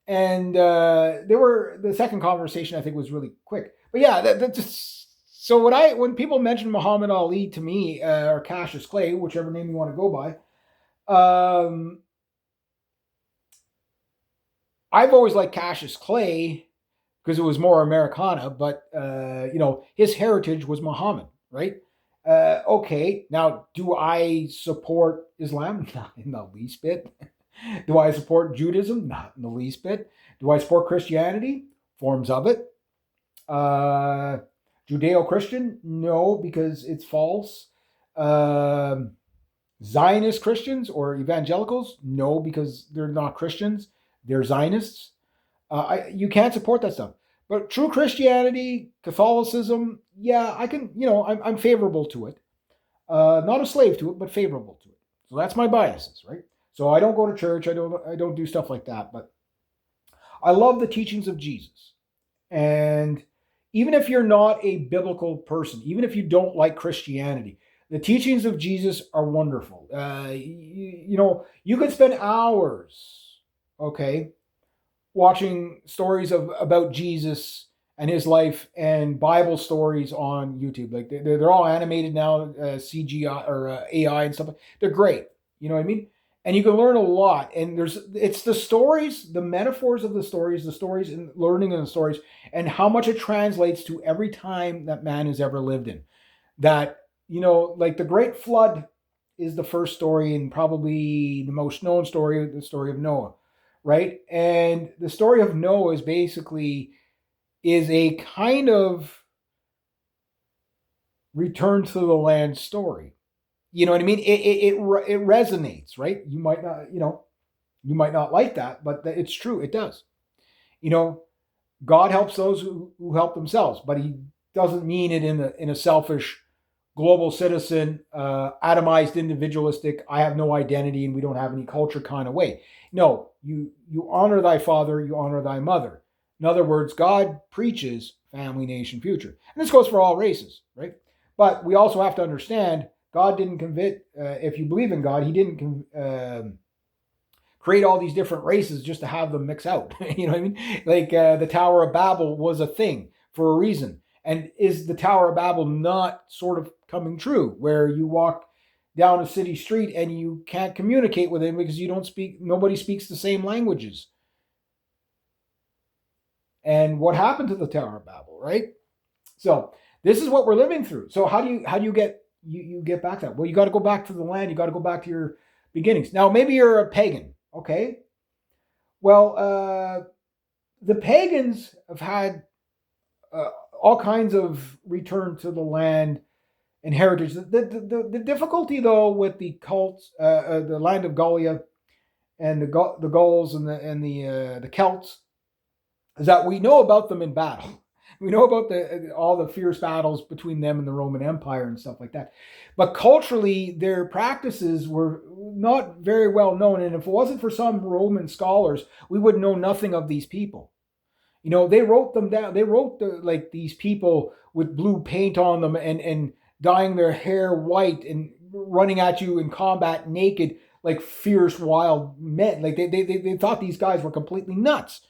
And the second conversation, I think, was really quick. But yeah, so when people mention Muhammad Ali to me, or Cassius Clay, whichever name you want to go by, I've always liked Cassius Clay because it was more Americana, but his heritage was Muhammad, right? Okay, now do I support Islam? Not in the least bit. Do I support Judaism? Not in the least bit. Do I support Christianity? forms of it. Judeo-Christian, no, because it's false. Zionist Christians or evangelicals, no, because they're not Christians. They're Zionists. You can't support that stuff. But true Christianity, Catholicism, yeah, I can, I'm favorable to it. Not a slave to it, but favorable to it. So that's my biases, right? So I don't go to church. I don't do stuff like that. But I love the teachings of Jesus. And even if you're not a biblical person, even if you don't like Christianity, the teachings of Jesus are wonderful. You could spend hours, okay, watching stories about Jesus and his life and Bible stories on YouTube. Like they're all animated now, CGI or AI and stuff. They're great. You know what I mean? And you can learn a lot. And it's the stories, the metaphors of the stories and learning in the stories, and how much it translates to every time that man has ever lived in. That, like the Great Flood is the first story and probably the most known story, the story of Noah, right? And the story of Noah is a kind of return to the land story. You know what I mean? It resonates, right? You might not like that, but it's true. It does. God helps those who help themselves, but he doesn't mean it in a selfish, global citizen, atomized, individualistic, I have no identity and we don't have any culture kind of way. No, you honor thy father, you honor thy mother. In other words, God preaches family, nation, future. And this goes for all races, right? But we also have to understand God didn't if you believe in God, he didn't create all these different races just to have them mix out. You know what I mean? Like the Tower of Babel was a thing for a reason. And is the Tower of Babel not sort of coming true, where you walk down a city street and you can't communicate with him because nobody speaks the same languages? And what happened to the Tower of Babel, right? So this is what we're living through. So how do you get back to that? Well, you got to go back to the land. You got to go back to your beginnings. Now, maybe you're a pagan, okay? Well, the pagans have had all kinds of return to the land and heritage. The difficulty, though, with the cults, the land of Gallia, and the Gauls and the Celts, is that we know about them in battle. We know about all the fierce battles between them and the Roman Empire and stuff like that. But culturally, their practices were not very well known. And if it wasn't for some Roman scholars, we would know nothing of these people. They wrote them down. They wrote these people with blue paint on them and dyeing their hair white and running at you in combat naked like fierce wild men. Like they thought these guys were completely nuts.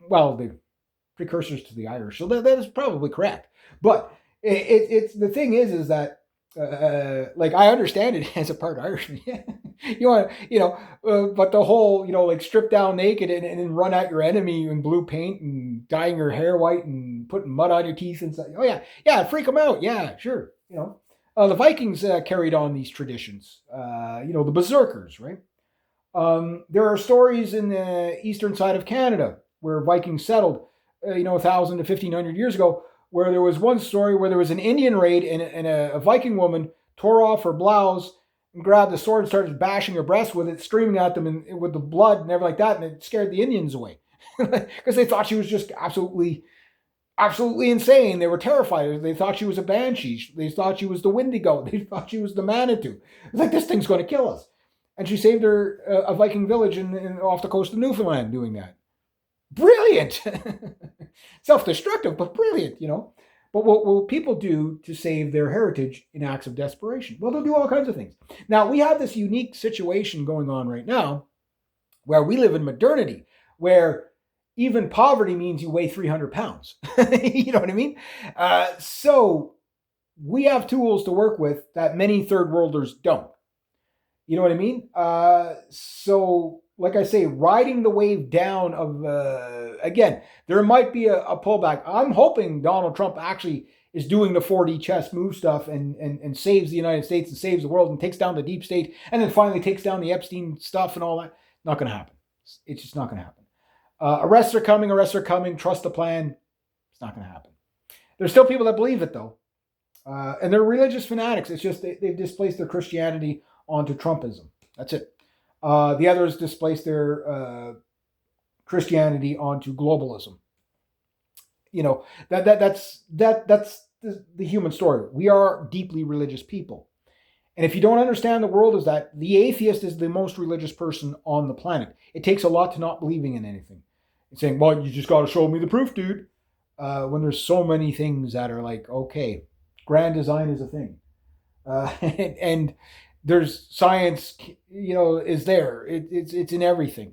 Well, the precursors to the Irish, so that is probably correct. But it's the thing is that like I understand it as a part Irishman. But the whole like strip down naked and then run at your enemy in blue paint and dyeing your hair white and putting mud on your teeth and stuff. Oh yeah, freak them out. Yeah, sure. The Vikings carried on these traditions. The berserkers, right? There are stories in the eastern side of Canada where Vikings settled, 1,000 to 1,500 years ago, where there was one story where there was an Indian raid and a Viking woman tore off her blouse and grabbed the sword and started bashing her breast with it, screaming at them with the blood and everything like that, and it scared the Indians away because they thought she was just absolutely insane. They were terrified. They thought she was a banshee. They thought she was the Wendigo. They thought she was the Manitou. It's like, this thing's going to kill us. And she saved a Viking village off the coast of Newfoundland doing that. Brilliant. Self-destructive, but brilliant, But what will people do to save their heritage in acts of desperation? Well, they'll do all kinds of things. Now, we have this unique situation going on right now where we live in modernity, where even poverty means you weigh 300 pounds. You know what I mean? So we have tools to work with that many third worlders don't. You know what I mean? So, like I say, riding the wave down of, again, there might be a pullback. I'm hoping Donald Trump actually is doing the 4D chess move stuff and saves the United States and saves the world and takes down the deep state and then finally takes down the Epstein stuff and all that. Not going to happen. It's just not going to happen. Arrests are coming, arrests are coming, trust the plan. It's not going to happen. There's still people that believe it, though. And they're religious fanatics. It's just they've displaced their Christianity onto Trumpism. That's it. The others displaced their Christianity onto globalism. You know, that's the human story. We are deeply religious people. And if you don't understand the world as that, the atheist is the most religious person on the planet. It takes a lot to not believing in anything. It's saying, well, you just got to show me the proof, dude. When there's so many things that are like, okay, grand design is a thing. And there's science, is there. It's in everything.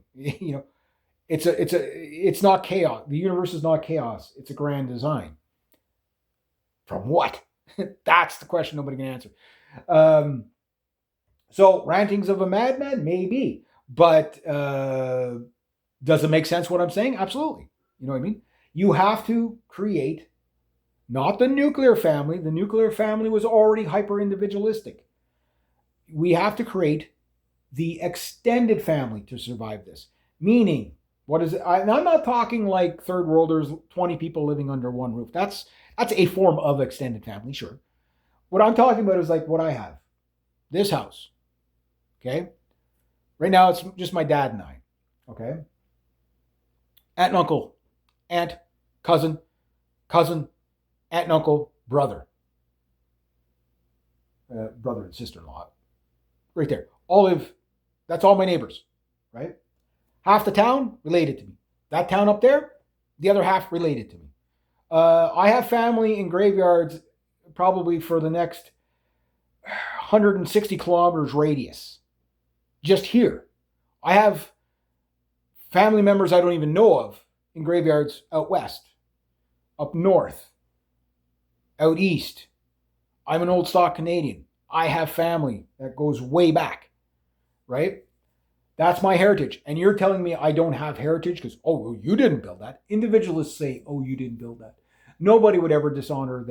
It's not chaos. The universe is not chaos. It's a grand design. From what? That's the question nobody can answer. So rantings of a madman, maybe, but does it make sense what I'm saying? Absolutely. You know what I mean? You have to create not the nuclear family. The nuclear family was already hyper individualistic. We have to create the extended family to survive this. Meaning, what is it? And I'm not talking like third worlders, 20 people living under one roof. That's a form of extended family, sure. What I'm talking about is like what I have. This house. Okay? Right now it's just my dad and I. Okay? Aunt and uncle. Aunt, cousin, aunt and uncle, brother. Brother and sister-in-law. Right there. That's all my neighbors. Right? Half the town related to me. That town up there, the other half related to me. I have family in graveyards probably for the next 160 kilometers radius. Just here. I have family members I don't even know of in graveyards out west, up north, out east. I'm an old stock Canadian. I have family that goes way back, right? That's my heritage. And you're telling me I don't have heritage because, oh, you didn't build that. Individualists say, oh, you didn't build that. Nobody would ever dishonor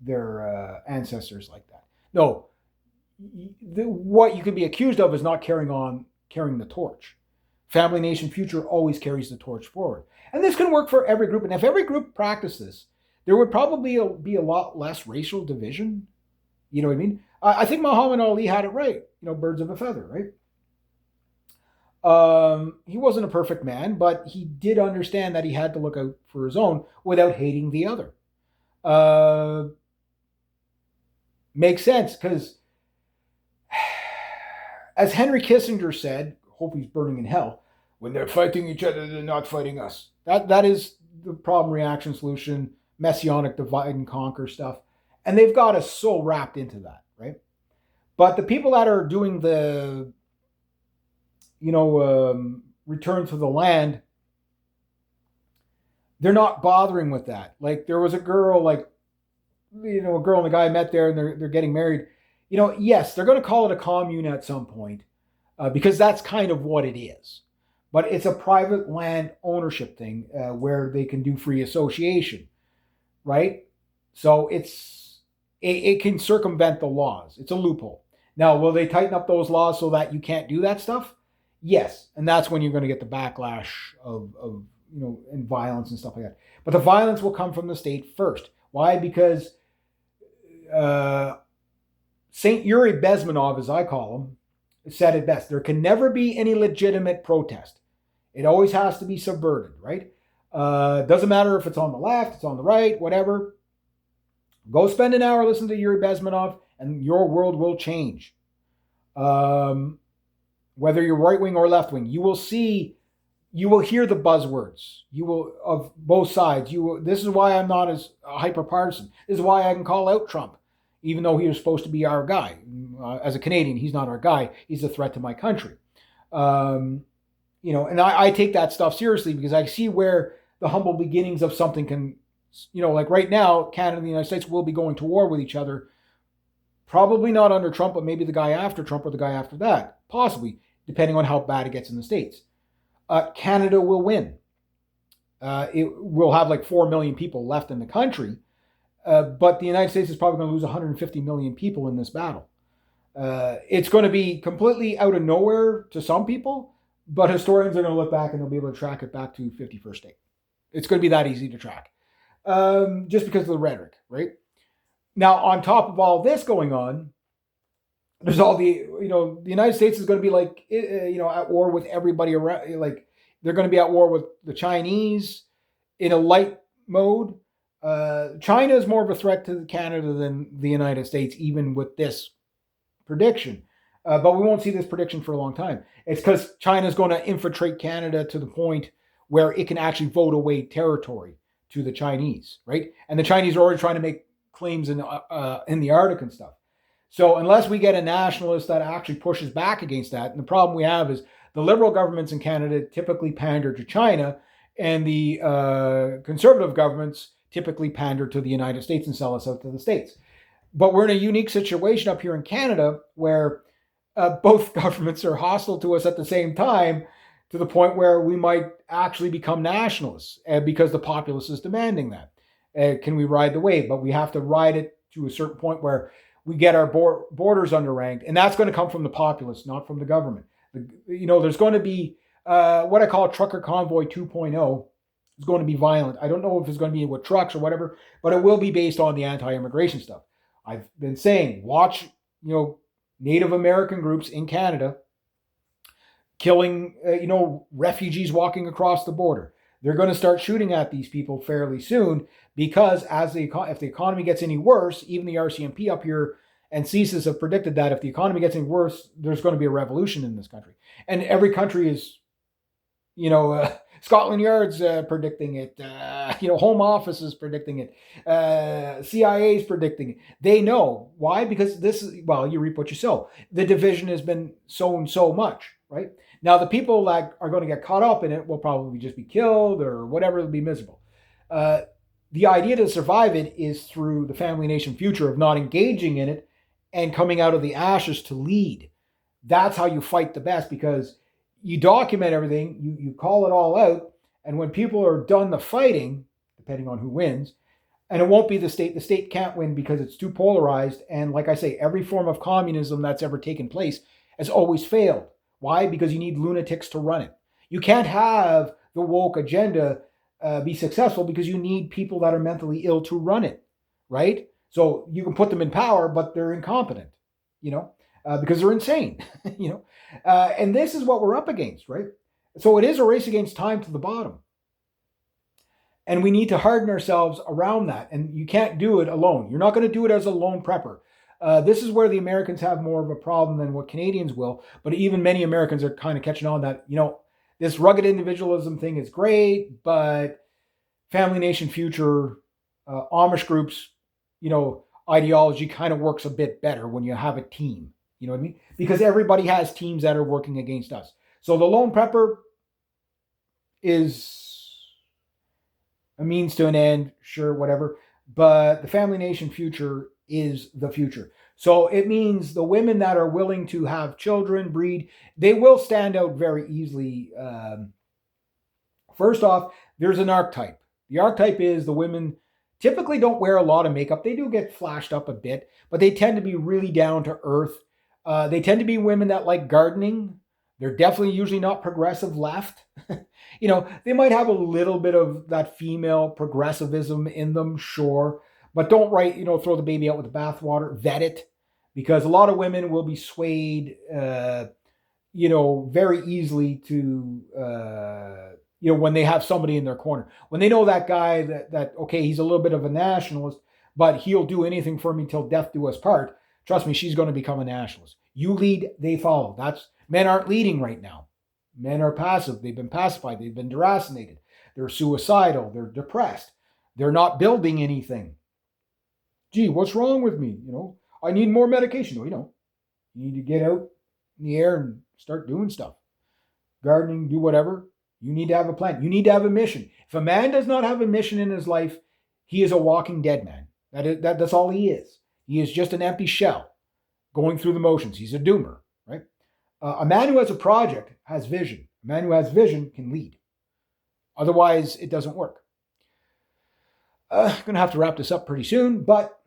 their ancestors like that. No, what you can be accused of is not carrying the torch. Family, Nation, Future always carries the torch forward. And this can work for every group. And if every group practiced this, there would probably be a lot less racial division. You know what I mean? I think Muhammad Ali had it right. Birds of a feather, right? He wasn't a perfect man, but he did understand that he had to look out for his own without hating the other. Makes sense, because as Henry Kissinger said, hope he's burning in hell, when they're fighting each other, they're not fighting us. That is the problem, reaction, solution, messianic divide and conquer stuff. And they've got us so wrapped into that, right? But the people that are doing the, return to the land, they're not bothering with that. Like there was a girl, a girl and a guy met there and they're getting married. Yes, they're going to call it a commune at some point because that's kind of what it is. But it's a private land ownership thing where they can do free association, right? So it can circumvent the laws. It's a loophole. Now, will they tighten up those laws so that you can't do that stuff? Yes, and that's when you're going to get the backlash of and violence and stuff like that. But the violence will come from the state first. Why? Because Saint Yuri Bezmenov, as I call him, said it best. There can never be any legitimate protest. It always has to be subverted, right? Doesn't matter if it's on the left, it's on the right, whatever. Go spend an hour listening to Yuri Bezmenov, and your world will change. Whether you're right wing or left wing, you will hear the buzzwords. You will of both sides. This is why I'm not as hyper partisan. This is why I can call out Trump, even though he was supposed to be our guy. As a Canadian, he's not our guy. He's a threat to my country. And I take that stuff seriously because I see where the humble beginnings of something can, like right now, Canada and the United States will be going to war with each other. Probably not under Trump, but maybe the guy after Trump or the guy after that. Possibly, depending on how bad it gets in the States. Canada will win. It will have like 4 million people left in the country. But the United States is probably going to lose 150 million people in this battle. It's going to be completely out of nowhere to some people, But historians are going to look back and they'll be able to track it back to 51st state. It's going to be that easy to track, just because of the rhetoric, right? Now, on top of all this going on, there's all the United States is going to be like, at war with everybody around. Like, they're going to be at war with the Chinese in a light mode. China is more of a threat to Canada than the United States, even with this prediction. But we won't see this prediction for a long time. It's because China is going to infiltrate Canada to the point where it can actually vote away territory to the Chinese, right? And the Chinese are already trying to make claims in the Arctic and stuff. So unless we get a nationalist that actually pushes back against that, and the problem we have is the liberal governments in Canada typically pander to China, and the conservative governments typically pander to the United States and sell us out to the States. But we're in a unique situation up here in Canada where both governments are hostile to us at the same time, to the point where we might actually become nationalists because the populace is demanding that. Can we ride the wave? But we have to ride it to a certain point where we get our borders underranked, and that's going to come from the populace, not from the government. There's going to be what I call Trucker Convoy 2.0. It's going to be violent. I don't know if it's going to be with trucks or whatever, but it will be based on the anti-immigration stuff. I've been saying, watch, Native American groups in Canada killing, refugees walking across the border. They're going to start shooting at these people fairly soon, because if the economy gets any worse, even the RCMP up here and CSIS have predicted that if the economy gets any worse, there's going to be a revolution in this country. And every country is, Scotland Yard's predicting it. Home Office is predicting it. CIA is predicting it. They know. Why? Because you reap what you sow. The division has been sown so much, right? Now, the people that are going to get caught up in it will probably just be killed or whatever. It'll be miserable. The idea to survive it is through the family nation future of not engaging in it and coming out of the ashes to lead. That's how you fight the best, because you document everything, you call it all out, and when people are done the fighting, depending on who wins, and it won't be the state can't win because it's too polarized, and like I say, every form of communism that's ever taken place has always failed. Why? Because you need lunatics to run it. You can't have the woke agenda be successful because you need people that are mentally ill to run it, right? So you can put them in power, but they're incompetent, because they're insane, and this is what we're up against, right? So it is a race against time to the bottom. And we need to harden ourselves around that. And you can't do it alone. You're not going to do it as a lone prepper. This is where the Americans have more of a problem than what Canadians will. But even many Americans are kind of catching on that, this rugged individualism thing is great, but family nation future, Amish groups, ideology kind of works a bit better when you have a team. You know what I mean? Because everybody has teams that are working against us. So the lone prepper is a means to an end, sure, whatever. But the family nation future is the future. So it means the women that are willing to have children, breed, they will stand out very easily. First off, there's an archetype. The archetype is the women typically don't wear a lot of makeup. They do get flashed up a bit, but they tend to be really down to earth. They tend to be women that like gardening. They're definitely usually not progressive left. They might have a little bit of that female progressivism in them, sure. But don't throw the baby out with the bathwater. Vet it. Because a lot of women will be swayed, very easily to, when they have somebody in their corner. When they know that guy that okay, he's a little bit of a nationalist, but he'll do anything for me till death do us part. Trust me, she's going to become a nationalist. You lead, they follow. Men aren't leading right now. Men are passive. They've been pacified. They've been deracinated. They're suicidal. They're depressed. They're not building anything. Gee, what's wrong with me? I need more medication. You need to get out in the air and start doing stuff. Gardening, do whatever. You need to have a plan. You need to have a mission. If a man does not have a mission in his life, he is a walking dead man. That's all he is. He is just an empty shell going through the motions. He's a doomer, right? A man who has a project has vision. A man who has vision can lead. Otherwise, it doesn't work. I'm going to have to wrap this up pretty soon, but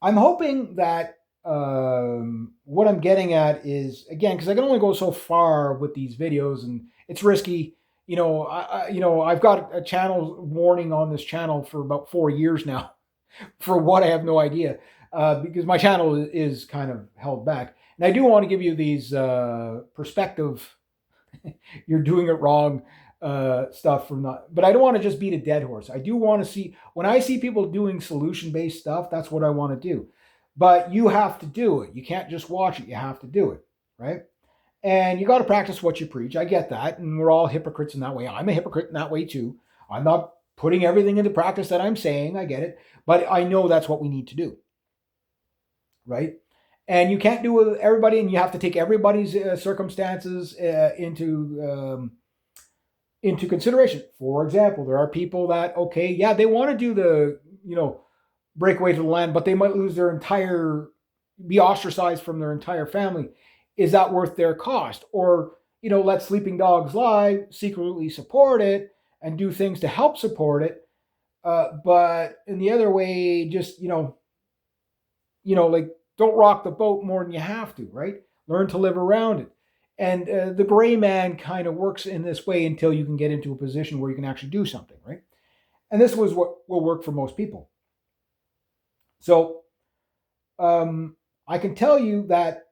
I'm hoping that what I'm getting at is, again, because I can only go so far with these videos, and it's risky. I've got a channel warning on this channel for about 4 years now. For what, I have no idea, because my channel is kind of held back. And I do want to give you these perspective. You're doing it wrong stuff from not, but I don't want to just beat a dead horse. I do want to see, when I see people doing solution based stuff, that's what I want to do. But you have to do it. You can't just watch it. You have to do it, right? And you got to practice what you preach. I get that. And we're all hypocrites in that way. I'm a hypocrite in that way too. I'm not putting everything into practice that I'm saying. I get it. But I know that's what we need to do, right? And you can't do it with everybody, and you have to take everybody's circumstances into consideration. For example, there are people that, okay, yeah, they want to do the, breakaway to the land, but they might lose be ostracized from their entire family. Is that worth their cost? Or, let sleeping dogs lie, secretly support it and do things to help support it. But in the other way, just, like, don't rock the boat more than you have to, right? Learn to live around it. And the gray man kind of works in this way until you can get into a position where you can actually do something, right? And this was what will work for most people. So I can tell you that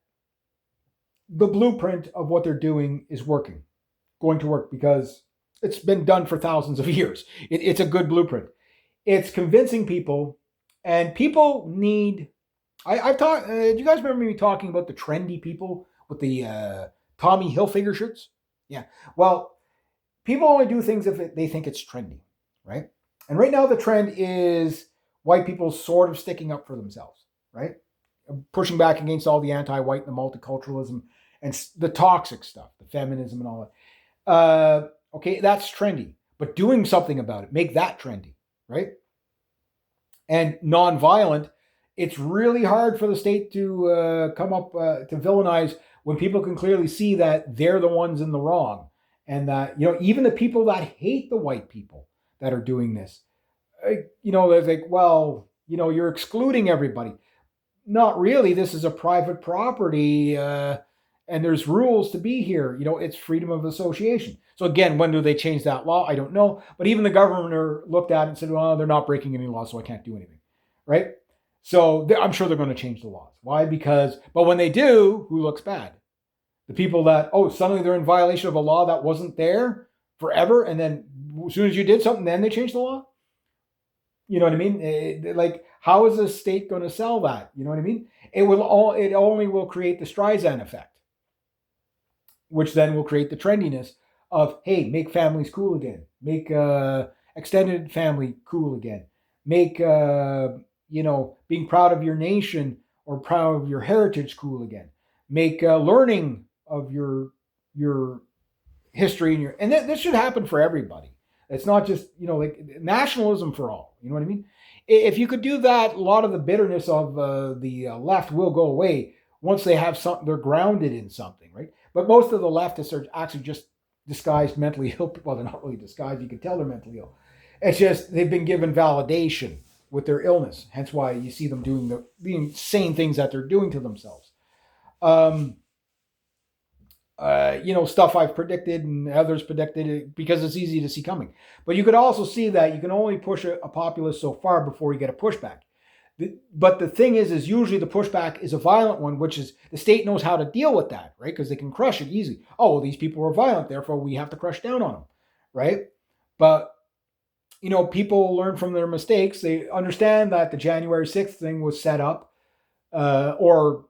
the blueprint of what they're doing is going to work, because it's been done for thousands of years. It's a good blueprint. It's convincing people, and people need. I've talked. Do you guys remember me talking about the trendy people with the Tommy Hilfiger shirts? Yeah. Well, people only do things if they think it's trendy, right? And right now the trend is white people sort of sticking up for themselves, right? Pushing back against all the anti-white and the multiculturalism and the toxic stuff, the feminism and all that. Okay, that's trendy, but doing something about it, make that trendy, right? And nonviolent, it's really hard for the state to come up to villainize when people can clearly see that they're the ones in the wrong. And that, even the people that hate the white people that are doing this, they're like, well, you're excluding everybody. Not really. This is a private property, and there's rules to be here. It's freedom of association. So again, when do they change that law? I don't know. But even the governor looked at it and said, well, they're not breaking any laws, so I can't do anything, right? So I'm sure they're going to change the laws. Why? But when they do, who looks bad? The people that, suddenly they're in violation of a law that wasn't there forever, and then as soon as you did something, then they changed the law? You know what I mean? Like, how is the state going to sell that? You know what I mean? It only will create the Streisand effect, which then will create the trendiness of, hey, make families cool again, make extended family cool again, make being proud of your nation or proud of your heritage cool again, make learning of your history and this should happen for everybody. It's not just, like nationalism for all. You know what I mean? If you could do that, a lot of the bitterness of the left will go away once they have something, they're grounded in something, right? But most of the leftists are actually just disguised mentally ill. Well, they're not really disguised. You can tell they're mentally ill. It's just they've been given validation with their illness. Hence why you see them doing the insane things that they're doing to themselves. Stuff I've predicted and others predicted, because it's easy to see coming. But you could also see that you can only push a populace so far before you get a pushback. But the thing is usually the pushback is a violent one, which is the state knows how to deal with that, right? Because they can crush it easily. Oh, well, these people are violent, therefore we have to crush down on them, right? But, people learn from their mistakes. They understand that the January 6th thing was set up or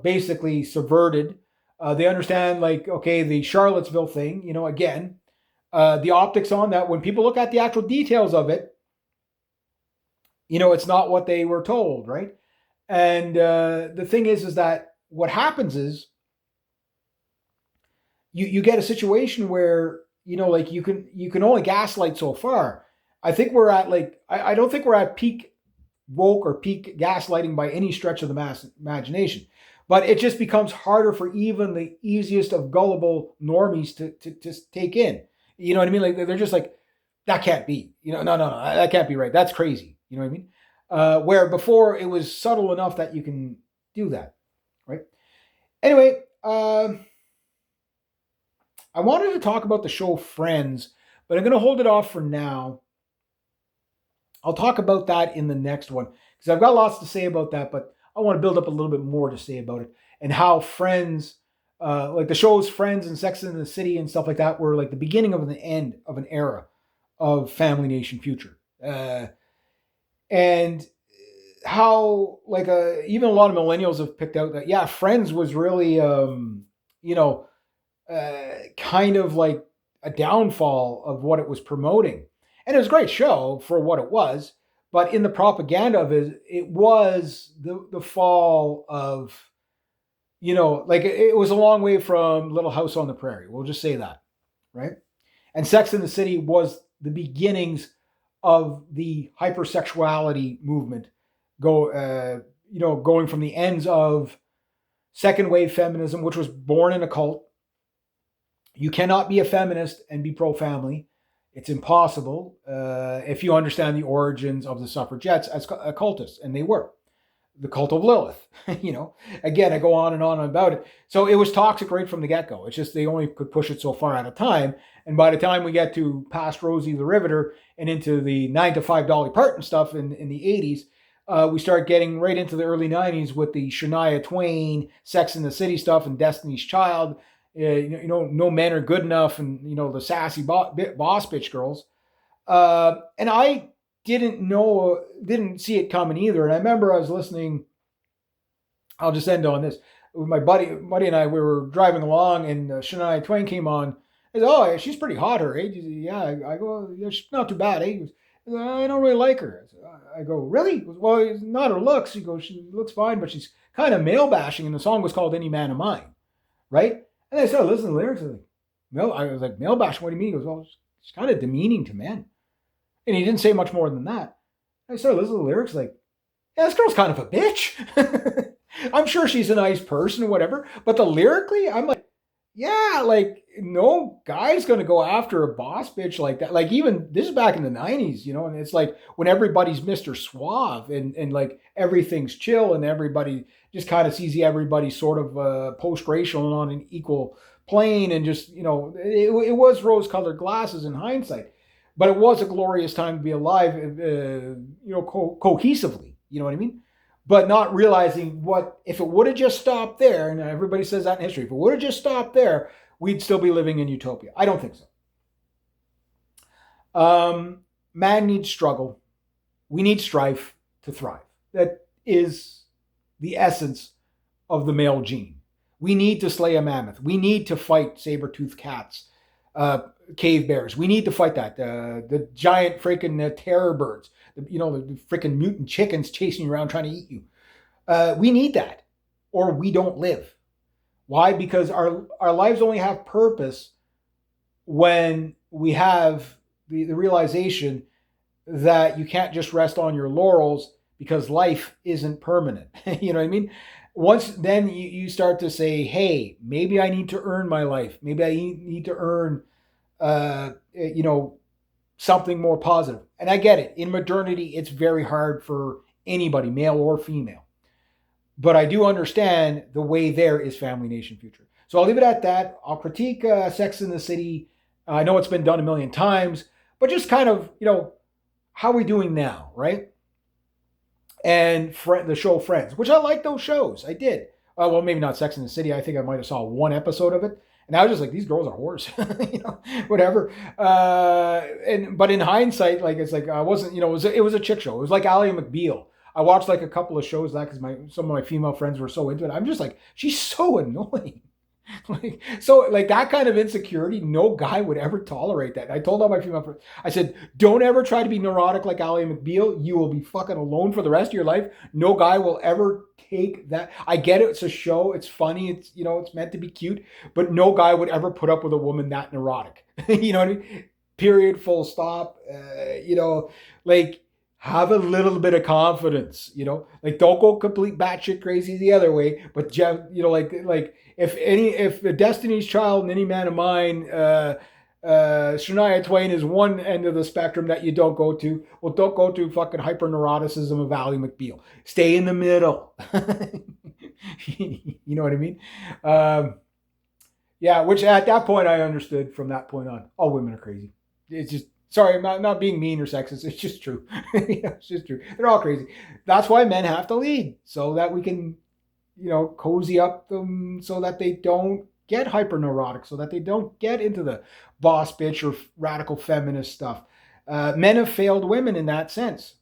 basically subverted. They understand, like, okay, the Charlottesville thing, again, the optics on that, when people look at the actual details of it, it's not what they were told, right? And the thing is that what happens is you get a situation where, like you can only gaslight so far. I think we're at I don't think we're at peak woke or peak gaslighting by any stretch of the imagination. But it just becomes harder for even the easiest of gullible normies to take in. You know what I mean? Like, they're just like, that can't be. No, that can't be right. That's crazy. You know what I mean? Where before it was subtle enough that you can do that, right? Anyway, I wanted to talk about the show Friends, but I'm going to hold it off for now. I'll talk about that in the next one because I've got lots to say about that, but I want to build up a little bit more to say about it and how Friends, like the shows Friends and Sex and the City and stuff like that, were like the beginning of the end of an era of Family Nation Future. And how like even a lot of millennials have picked out that Friends was really kind of like a downfall of what it was promoting. And it was a great show for what it was, but in the propaganda of it, it was the fall of, like it was a long way from Little House on the Prairie. We'll just say that, right? And Sex in the City was the beginnings of the hypersexuality movement, going from the ends of second wave feminism, which was born in a cult. You cannot be a feminist and be pro-family. It's impossible if you understand the origins of the suffragettes as cultists, and they were. The cult of Lilith, Again, I go on and on about it. So it was toxic right from the get-go. It's just they only could push it so far at a time. And by the time we get to past Rosie the Riveter and into the $9 to $5 Dolly Parton stuff in the 80s, we start getting right into the early 90s with the Shania Twain, Sex and the City stuff and Destiny's Child. No men are good enough, and the sassy boss bitch girls. And I didn't see it coming either. And I remember I was listening. I'll just end on this. My buddy and I, we were driving along, and Shania Twain came on. I said, "Oh, she's pretty hot, her age." Yeah, I go, "Yeah, she's not too bad, eh?" Goes, "I don't really like her." I go, "Really?" Goes, "Well, it's not her looks." He goes, "She looks fine, but she's kind of male bashing." And the song was called "Any Man of Mine," right? And I started listening to the lyrics. I was like, male bashing? What do you mean? He goes, well, it's kind of demeaning to men. And he didn't say much more than that. I started listening to the lyrics like, yeah, this girl's kind of a bitch. I'm sure she's a nice person or whatever. But lyrically, I'm like, yeah, like no guy's going to go after a boss bitch like that. Like even this is back in the 90s, and it's like when everybody's Mr. Suave and like everything's chill and everybody just kind of sees everybody sort of post-racial and on an equal plane and just, it was rose-colored glasses in hindsight. But it was a glorious time to be alive, cohesively, you know what I mean? But not realizing what, if it would have just stopped there, and everybody says that in history, if it would have just stopped there, we'd still be living in utopia. I don't think so. Man needs struggle. We need strife to thrive. That is the essence of the male gene. We need to slay a mammoth. We need to fight saber-toothed cats, cave bears. We need to fight that. The giant freaking terror birds. The freaking mutant chickens chasing you around trying to eat you. We need that, or we don't live. Why? Because our lives only have purpose when we have the realization that you can't just rest on your laurels because life isn't permanent. You know what I mean? Once then you start to say, hey, maybe I need to earn my life. Maybe I need to earn, something more positive. And I get it. In modernity, it's very hard for anybody, male or female. But I do understand the way there is Family Nation Future. So I'll leave it at that. I'll critique Sex in the City. I know it's been done a million times, but just kind of, how are we doing now, right? And the show Friends, which I like those shows. I did. Well, maybe not Sex in the City. I think I might have saw one episode of it. And I was just like, these girls are whores, whatever. But in hindsight, like it's like I wasn't, it was a chick show. It was like Ally McBeal. I watched like a couple of shows of that because some of my female friends were so into it. I'm just like, she's so annoying. like that kind of insecurity, no guy would ever tolerate that. I told all my female friends, I said, don't ever try to be neurotic like Ally McBeal. You will be fucking alone for the rest of your life. No guy will ever take that. I get it. It's a show. It's funny. It's, it's meant to be cute, but no guy would ever put up with a woman that neurotic. You know what I mean? Period. Full stop. Like have a little bit of confidence, like don't go complete batshit crazy the other way, but like if the Destiny's Child and Any Man of Mine, Shania Twain is one end of the spectrum that you don't go to. Well, don't go to fucking hyperneuroticism of Ally McBeal. Stay in the middle. You know what I mean? Um, yeah, which at that point I understood from that point on, all women are crazy. It's just, sorry, I'm not being mean or sexist. It's just true. It's just true. They're all crazy. That's why men have to lead so that we can, cozy up them so that they don't get hyper neurotic, so that they don't get into the boss bitch or radical feminist stuff. Men have failed women in that sense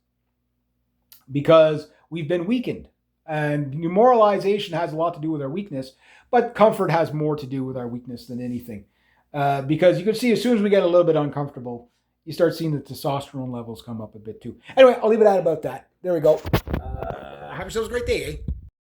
because we've been weakened. And demoralization has a lot to do with our weakness, but comfort has more to do with our weakness than anything. Because you can see as soon as we get a little bit uncomfortable, you start seeing the testosterone levels come up a bit too. Anyway, I'll leave it at about that. There we go. Have yourselves a great day, eh?